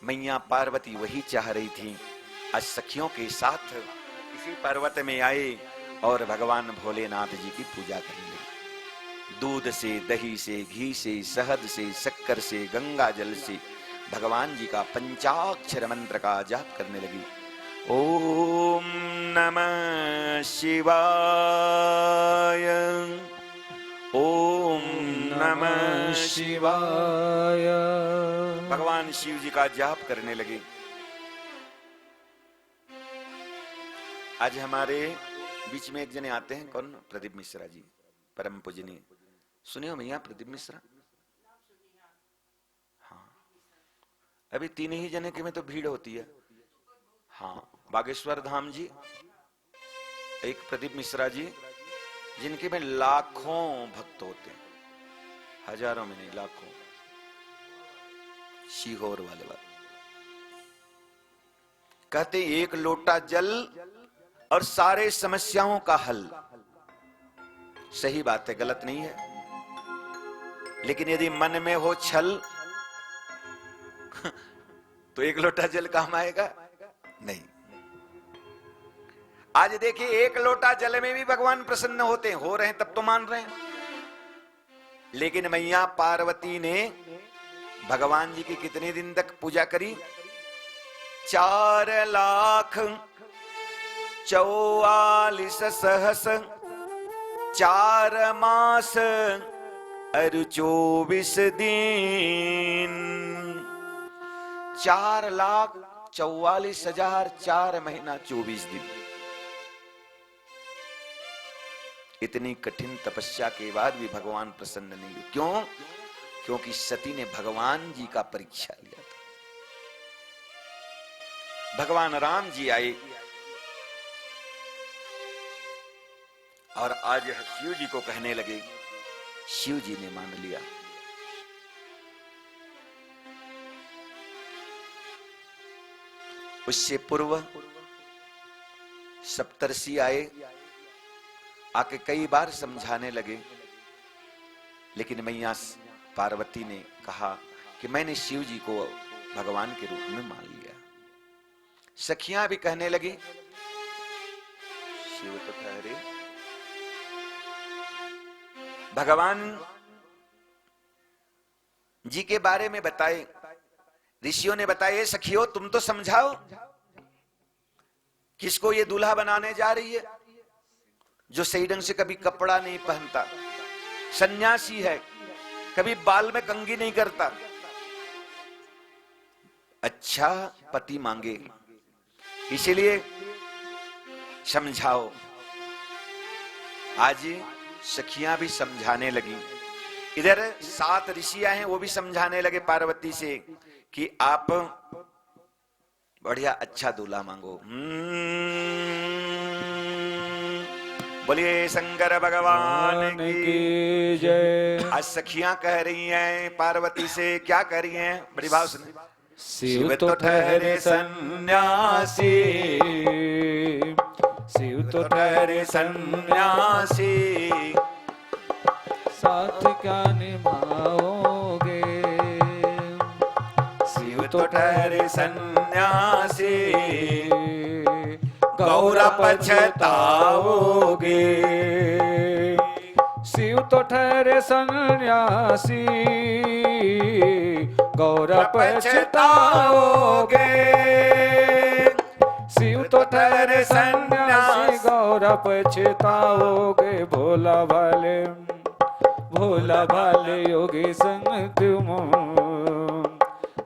मैया पार्वती वही चाह रही थी। आज सखियों के साथ इसी पर्वत में आए और भगवान भोलेनाथ जी की पूजा करने लगे। दूध से, दही से, घी से, शहद से, शक्कर से, गंगा जल से भगवान जी का पंचाक्षर मंत्र का जाप करने लगी। ओम नमः शिवाय, ओम नमः शिवाय। भगवान शिव जी का जाप करने लगे। आज हमारे बीच में एक जने आते हैं, कौन? प्रदीप मिश्रा जी, परम पूजनीय। सुने हो भैया प्रदीप मिश्रा? हाँ, अभी 3 ही जने के में तो भीड़ होती है। हाँ, बागेश्वर धाम जी, एक प्रदीप मिश्रा जी, जिनके में लाखों भक्त होते हैं, हजारों में नहीं लाखों। सीहोर वाले बात कहते एक लोटा जल और सारे समस्याओं का हल। सही बात है, गलत नहीं है। लेकिन यदि मन में हो छल तो एक लोटा जल काम आएगा नहीं। आज देखिए, एक लोटा जल में भी भगवान प्रसन्न होते हैं, हो रहे हैं तब तो मान रहे हैं। लेकिन मैया पार्वती ने भगवान जी की कितने दिन तक पूजा करी? 4,44,000 4 मास और 24 दिन। 4,44,000 4 महीना 24 दिन। इतनी कठिन तपस्या के बाद भी भगवान प्रसन्न नहीं हुए। क्यों? क्योंकि सती ने भगवान जी का परीक्षा लिया था। भगवान राम जी आए और आज शिव जी को कहने लगे। शिव जी ने मान लिया। उससे पूर्व सप्तर्षि आए, आके कई बार समझाने लगे, लेकिन मैया पार्वती ने कहा कि मैंने शिव जी को भगवान के रूप में मान लिया। सखियां भी कहने लगी, शिव तो ठहरे, भगवान जी के बारे में बताए। ऋषियों ने बताया, सखियों तुम तो समझाओ किसको ये दूल्हा बनाने जा रही है? जो सही ढंग से कभी कपड़ा नहीं पहनता, सन्यासी है, कभी बाल में कंघी नहीं करता, अच्छा पति मांगे। इसीलिए समझाओ। आज सखियां भी समझाने लगी, इधर 7 ऋषियां हैं वो भी समझाने लगे पार्वती से कि आप बढ़िया अच्छा दूल्हा मांगो। बोलिए शंकर भगवान की जय। आज सखियां कह रही हैं पार्वती से, क्या कह रही हैं? बड़ी भाव सुने। शिव तो ठहरे सन्यासी, शिव तो ठहरे सन्यासी, साथ क्या निभाओगे? शिव तो ठहरे सन्यासी, गौरा पछताओगे। शिव तो ठहरे सन्यासी, गौरा पछताओगे। शिव तो ठहरे सन्यासी, गौरा पछताओगे। भोला भाले योगी संग तुम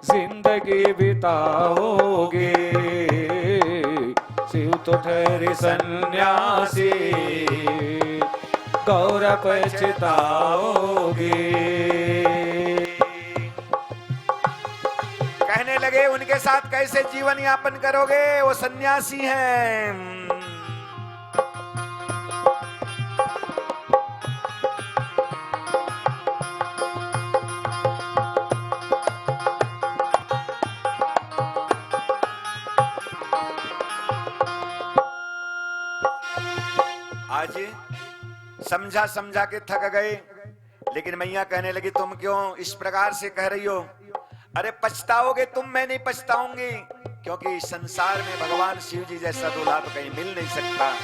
जिंदगी बिताओगे। शिव तो ठहरे सन्यासी, गौरा पछताओगे। कहने लगे उनके साथ कैसे जीवन यापन करोगे? वो सन्यासी हैं। आज समझा के थक गए, लेकिन मैया कहने लगी तुम क्यों इस प्रकार से कह रही हो? अरे पछताओगे तुम, मैं नहीं पछताऊंगी, क्योंकि संसार में भगवान शिव जी जैसा दूल्हा तो कहीं मिल नहीं सकता।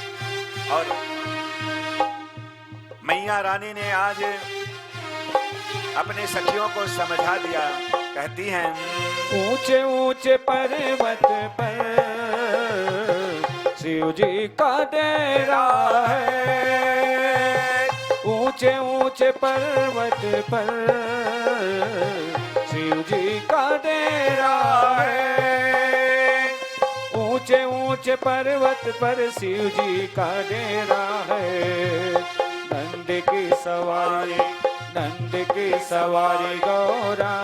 और मैया रानी ने आज अपने सखियों को समझा दिया। कहती हैं ऊंचे ऊंचे पर्वत पर शिव जी का डेरा है। ऊंचे ऊंचे पर्वत पर शिव जी का डेरा है। ऊंचे ऊंचे पर्वत पर शिव जी का डेरा है। नंद की सवारी गौरा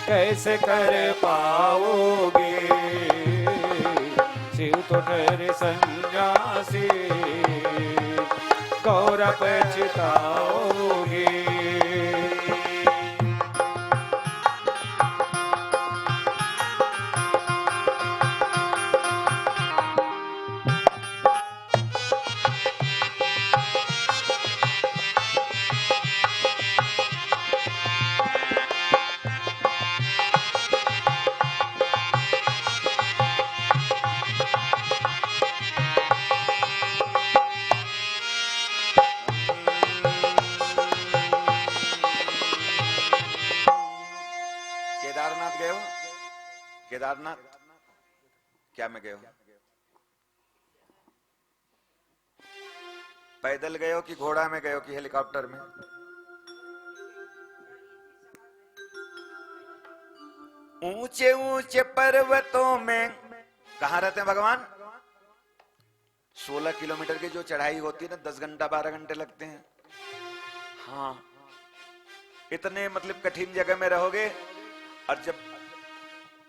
कैसे कर पाओगे? शिव तो ठहरे सन्यासी, गौरा पछताओगे। केदारनाथ गए हो? केदारनाथ क्या में गए हो? पैदल गए हो कि घोड़ा में गए हो कि हेलीकॉप्टर में? ऊंचे ऊंचे पर्वतों में कहां रहते हैं भगवान? 16 किलोमीटर की जो चढ़ाई होती है ना, 10 घंटा 12 घंटे लगते हैं। हाँ, इतने मतलब कठिन जगह में रहोगे, और जब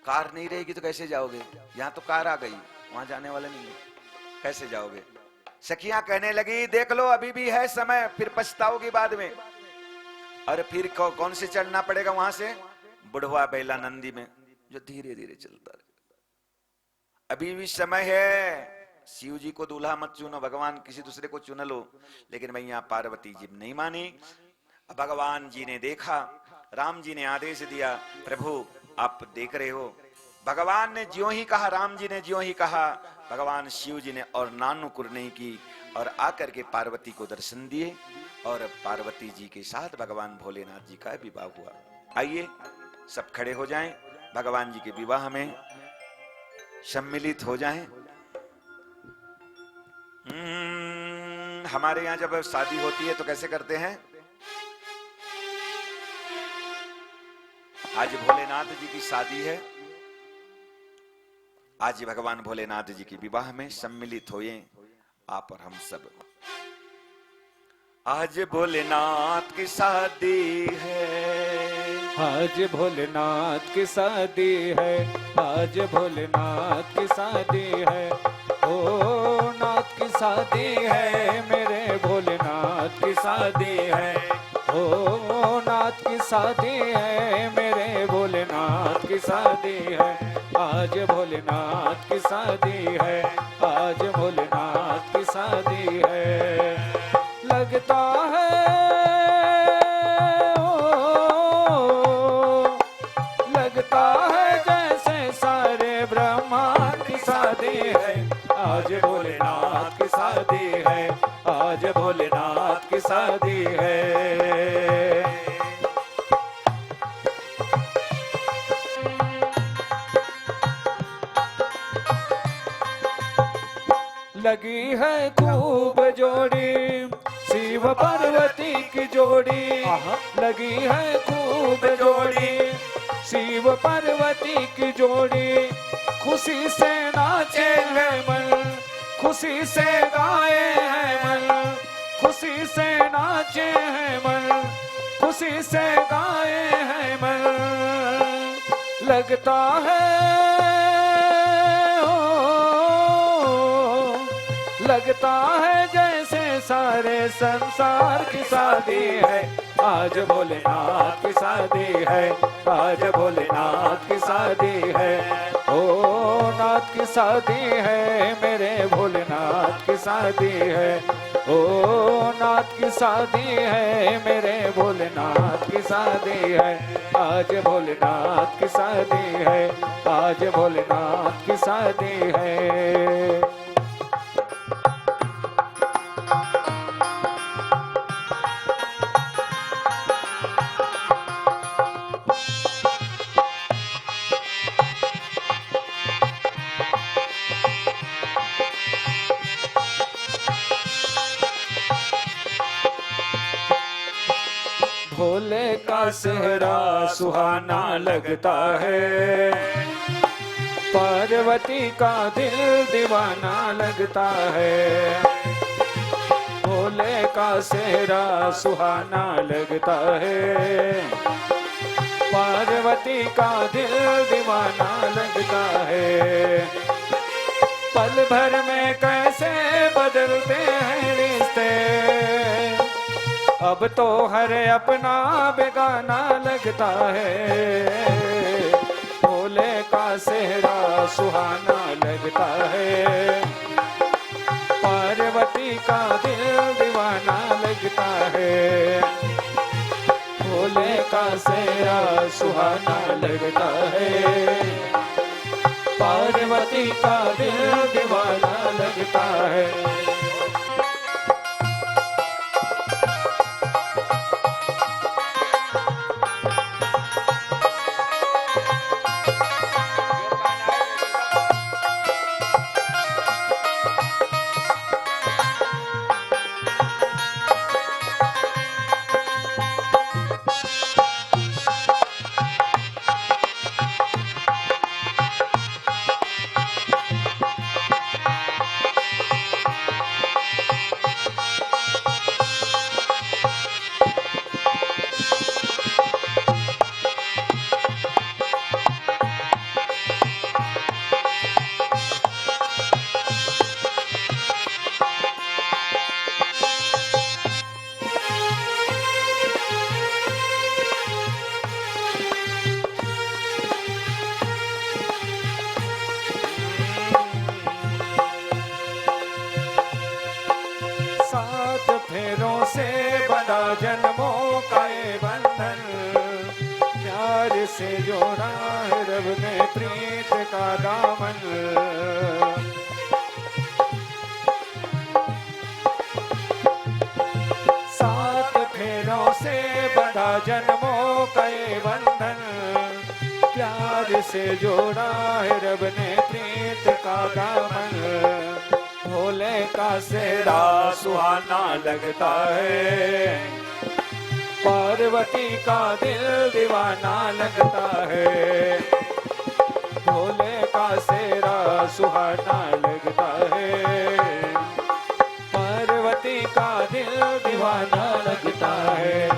कार नहीं रहेगी तो कैसे जाओगे? यहां तो कार आ गई, वहां जाने वाले नहीं है, कैसे जाओगे? सखियां कहने लगी देख लो अभी भी है समय, फिर पछताओगी बाद में। और फिर कौन से चढ़ना पड़ेगा वहां से? बुढ़वा बैला नंदी में, जो धीरे धीरे चलता रहे। अभी भी समय है। शिव जी को दूल्हा मत चुनो, भगवान किसी दूसरे को चुन लो। लेकिन मैया पार्वती जी नहीं मानी। भगवान जी ने देखा, राम जी ने आदेश दिया, प्रभु आप देख रहे हो। भगवान ने ज्यों ही कहा, राम जी ने ज्यों ही कहा, भगवान शिव जी ने और नानुकुर नहीं की और आकर के पार्वती को दर्शन दिए। और पार्वती जी के साथ भगवान भोलेनाथ जी का विवाह हुआ। आइए सब खड़े हो जाएं। भगवान जी के विवाह में सम्मिलित हो जाएं। हमारे यहाँ जब शादी होती है तो कैसे करते हैं? आज भोलेनाथ जी की शादी है, आज भगवान भोलेनाथ जी की विवाह में सम्मिलित हुए आप और हम सब। आज भोलेनाथ की शादी है, आज भोलेनाथ की शादी है, आज भोलेनाथ की शादी है, ओ नाथ की शादी है, मेरे भोलेनाथ की शादी है, ओ नाथ की शादी है, मेरे भोलेनाथ की शादी है, आज भोलेनाथ की शादी है, आज भोलेनाथ की शादी है। लगता है लगता है जैसे सारे ब्रह्मांड की शादी है, आज भोलेनाथ की शादी है, आज भोलेनाथ की शादी है। लगी है खूब जोड़ी शिव पार्वती की जोड़ी, लगी है खूब जोड़ी शिव पार्वती की जोड़ी, खुशी से नाचे है मन, खुशी से गाए है मन, खुशी से नाचे है मन, खुशी से गाए है मन। लगता है लगता है जैसे सारे संसार की शादी है, आज भोलेनाथ की शादी है, आज भोलेनाथ की शादी है, ओ नाथ की शादी है, मेरे भोलेनाथ की शादी है, ओ नाथ की शादी है, मेरे भोलेनाथ की शादी है, आज भोलेनाथ की शादी है, आज भोलेनाथ की शादी है। भोले का सेहरा सुहाना लगता है, पार्वती का दिल दीवाना लगता है, भोले का सेहरा सुहाना लगता है, पार्वती का दिल दीवाना लगता है। पल भर में कैसे बदलते हैं रिश्ते, अब तो हर अपना बेगाना लगता है, भोले का सेहरा सुहाना लगता है, पार्वती का दिल दीवाना लगता है, भोले का सेहरा सुहाना लगता है, पार्वती का दिल दीवाना लगता है। फेरों से बड़ा जन्मों का ये बंधन, प्यार से जोड़ा है रब ने प्रीत का दामन। सात फेरों से बड़ा जन्मों का ये बंधन, प्यार से जोड़ा है रब ने प्रीत का दामन। भोले का सेहरा सुहाना लगता है, पार्वती का दिल दीवाना लगता है। भोले का सेहरा सुहाना लगता है, पार्वती का दिल दीवाना लगता है।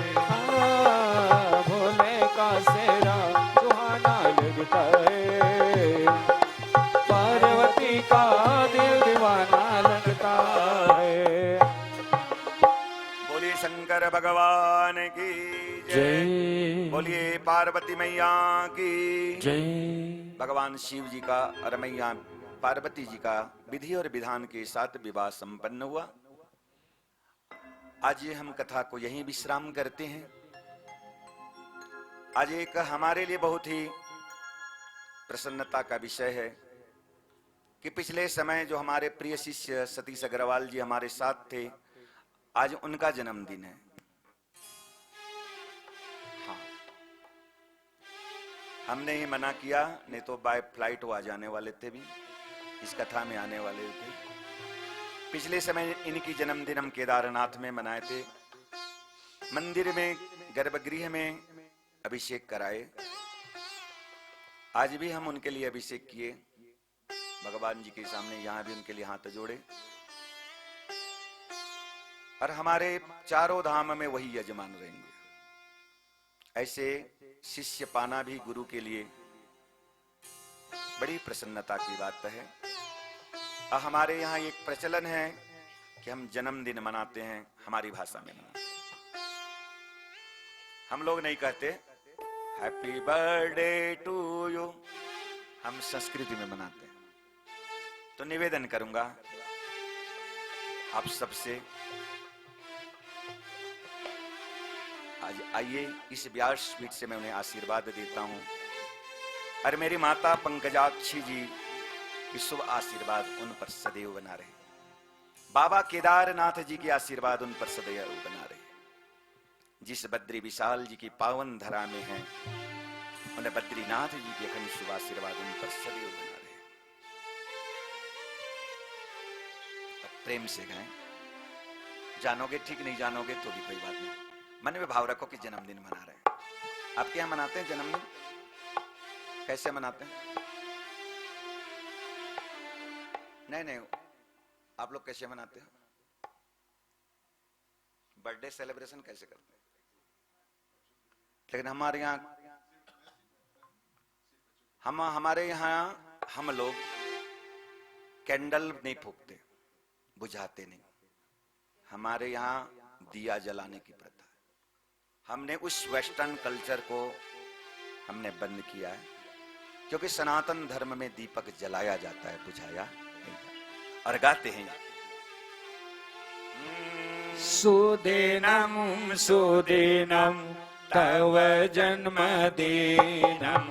भोले का सेहरा सुहाना लगता है, पार्वती का दिल दीवाना लगता है। बोलिए शंकर भगवान की जय, बोलिए पार्वती मैया की जय। भगवान शिव जी का और मैया पार्वती जी का विधि और विधान के साथ विवाह संपन्न हुआ। आज हम कथा को यहीं विश्राम करते हैं। आज एक हमारे लिए बहुत ही प्रसन्नता का विषय है कि पिछले समय जो हमारे प्रिय शिष्य सतीश अग्रवाल जी हमारे साथ थे, आज उनका जन्मदिन है। हाँ, हमने ही मना किया, नहीं तो बाय फ्लाइट वो आ जाने वाले थे, भी इस कथा में आने वाले थे। पिछले समय इनकी जन्मदिन हम केदारनाथ में मनाए थे, मंदिर में गर्भगृह में अभिषेक कराए। आज भी हम उनके लिए अभिषेक किए, भगवान जी के सामने यहां भी उनके लिए हाथ जोड़े। और हमारे चारों धाम में वही यजमान रहेंगे। ऐसे शिष्य पाना भी गुरु के लिए बड़ी प्रसन्नता की बात है। और हमारे यहाँ एक प्रचलन है कि हम जन्मदिन मनाते हैं हमारी भाषा में मनाते हैं। हम लोग नहीं कहते हैप्पी बर्थडे टू यू, हम संस्कृति में मनाते हैं। तो निवेदन करूंगा आप सबसे, आज आइए इस व्यासपीठ से मैं उन्हें आशीर्वाद देता हूं और मेरी माता पंकजाक्षी जी की शुभ आशीर्वाद उन पर सदैव बना रहे। बाबा केदारनाथ जी की आशीर्वाद उन पर सदैव बना रहे। जिस बद्री विशाल जी की पावन धरा में है, उन्हें बद्रीनाथ जी के अखंड शुभ आशीर्वाद उन पर सदैव बना रहे। अब प्रेम से गाएं, जानोगे ठीक, नहीं जानोगे तो भी कोई बात नहीं। मन में भाव रखो कि जन्मदिन मना रहे हैं। आपके यहां मनाते हैं जन्मदिन? कैसे मनाते हैं? नहीं, आप लोग कैसे मनाते हैं? बर्थडे सेलिब्रेशन कैसे करते हैं? लेकिन हमारे यहाँ हम लोग कैंडल नहीं फूकते, बुझाते नहीं। हमारे यहाँ दिया जलाने की प्रथा है। हमने उस वेस्टर्न कल्चर को हमने बंद किया है, क्योंकि सनातन धर्म में दीपक जलाया जाता है, बुझाया नहीं। और गाते हैं सुदिनम सुदिनम तव जन्मदिनम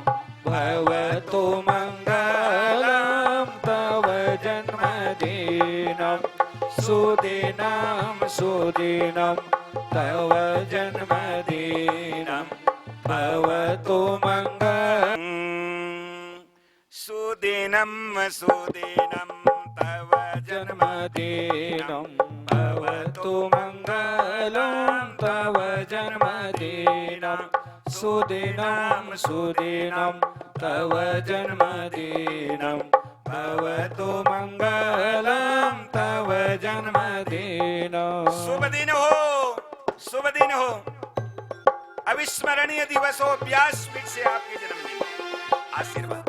भवतु मंगलम तव जन्मदिनम। सुदिनम सुदिनम तव जन्मदिनम भवतु मंगलम। सुदिनम सुदिनम तव जन्मदिनम भवतु मंगलम तव जन्मदिनम। सुदिनम सुदिनम तव जन्मदिनम भवतु मंगलम तव जन्मदिनम। शुभ दिन हो, शुभ दिन हो, अविस्मरणीय दिवस हो। व्यासपीठ से आपके जन्मदिन आशीर्वाद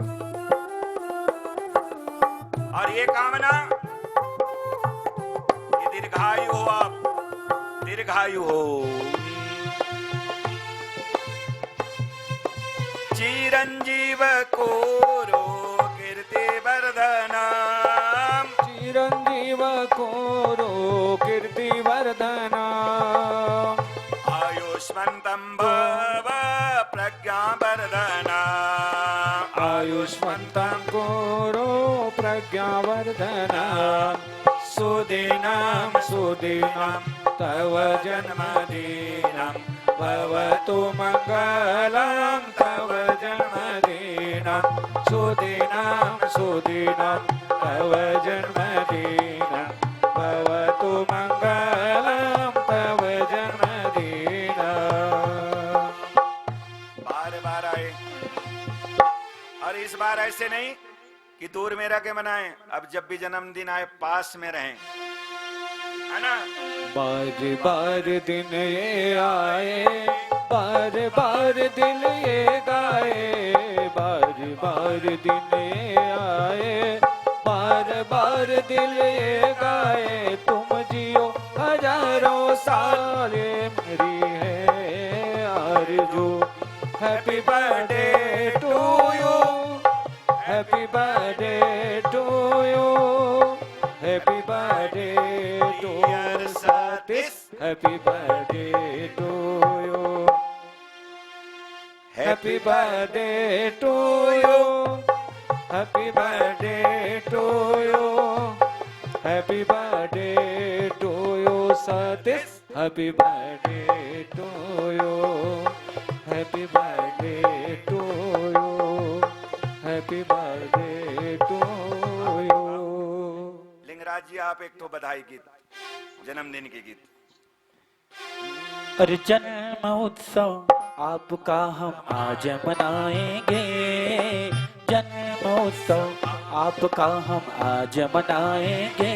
और ये कामना कि दीर्घायु हो, आप दीर्घायु हो। चिरंजीव कोरो कीर्ति वर्धनम। चिरंजीव कोरो कीर्ति वर्धनम। आयुष्मन्तं भव प्रज्ञा वर्धनम। आयुष्मन्तं कोरो प्रज्ञा वर्धनम। सुदिनं सुदिनं तव जन्मदिनं भवतु मंगलं तव जन्मदिनं। जन्मदिनं सुदिनं सुदिनं तव जन्मदिनं भवतु मंगलम तव जन्मदिनं। बार बार आए, और इस बार ऐसे नहीं कि दूर में रह के मनाएं, अब जब भी जन्मदिन आए पास में रहें, है ना। बार बार दिन ये आए, बार बार दिल ये गाए, बार बार दिन ये आए, बार बार दिल ये गाए, तुम जियो हजारों साल मेरी है आरज़ू। Happy birthday to you, happy birthday to you, happy birthday to Satish, happy birthday to you, happy birthday to you, happy birthday to you, happy birthday to you Satish, happy birthday to you, happy birthday to you, happy birthday to you. Lingaraj ji आप एक तो बधाई गीत, जन्मदिन के गीत। अरे जन्म उत्सव आपका हम आज मनाएंगे, जन्म उत्सव आपका हम आज मनाएंगे,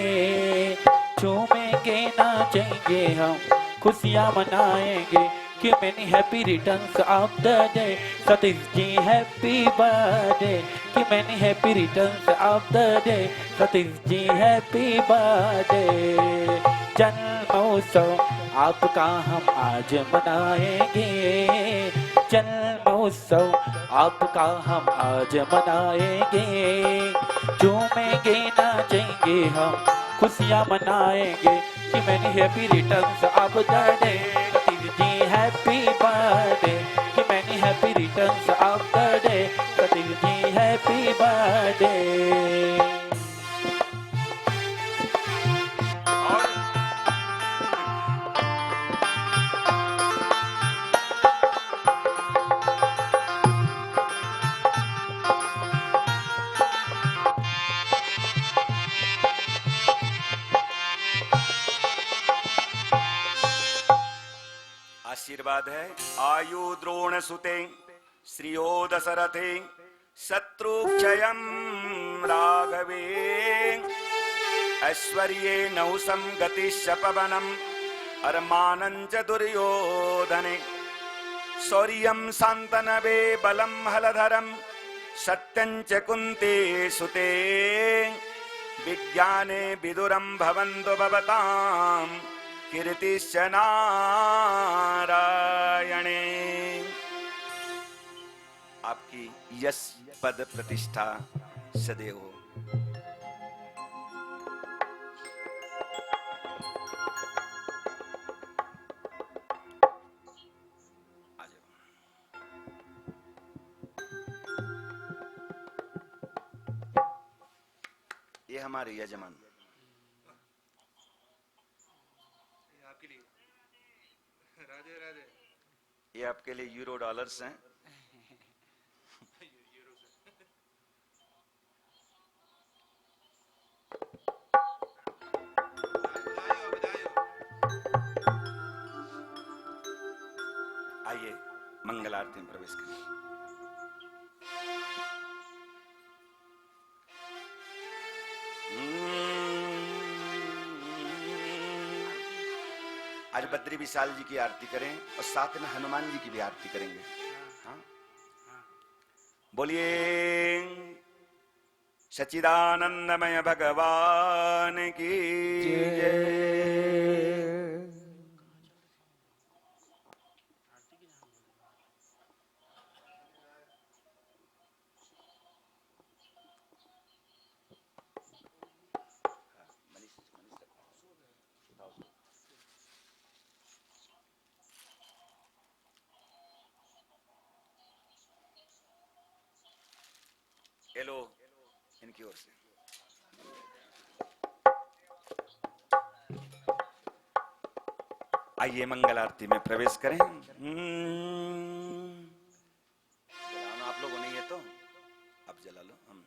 झूमेंगे नाचेंगे हम खुशियाँ मनाएंगे, कि many happy returns of the day, Satish ji happy birthday, कि many happy returns of the day, Satish ji happy birthday. जन्मोत्सव आपका हम आज मनाएंगे, जन्मोत्सव आपका हम आज मनाएंगे, झूमेंगे नाचेंगे हम खुशियाँ मनाएंगे, कि many happy returns of the day, Satish ji happy birthday, कि many happy returns of the day, Satish ji happy birthday. आशीर्वाद है, आयु द्रोण सुते श्रियो दशरथे शत्रुक्षयं राघवे, ऐश्वर्ये नहुषं गतिश्च पवनम् अर्मानं च दुर्योधने, शौर्यं शान्तनवे बलं हलधरं सत्यं च कुन्ते सुते, विज्ञाने विदुरं भवन्तु भवताम् कीर्तिश्च नारायणे। आपकी यश पद प्रतिष्ठा सदैव हो। ये हमारे यजमान राधे राधे। ये आपके लिए यूरो डॉलर्स हैं। आइए मंगल आरती में प्रवेश करें। आज बद्री विशाल जी की आरती करें और साथ में हनुमान जी की भी आरती करेंगे। हाँ? बोलिए सच्चिदानंदमय भगवान की जय। हेलो इनकी ओर से आइए मंगल आरती में प्रवेश करें। आप लोगों ने ये तो जला लो। हम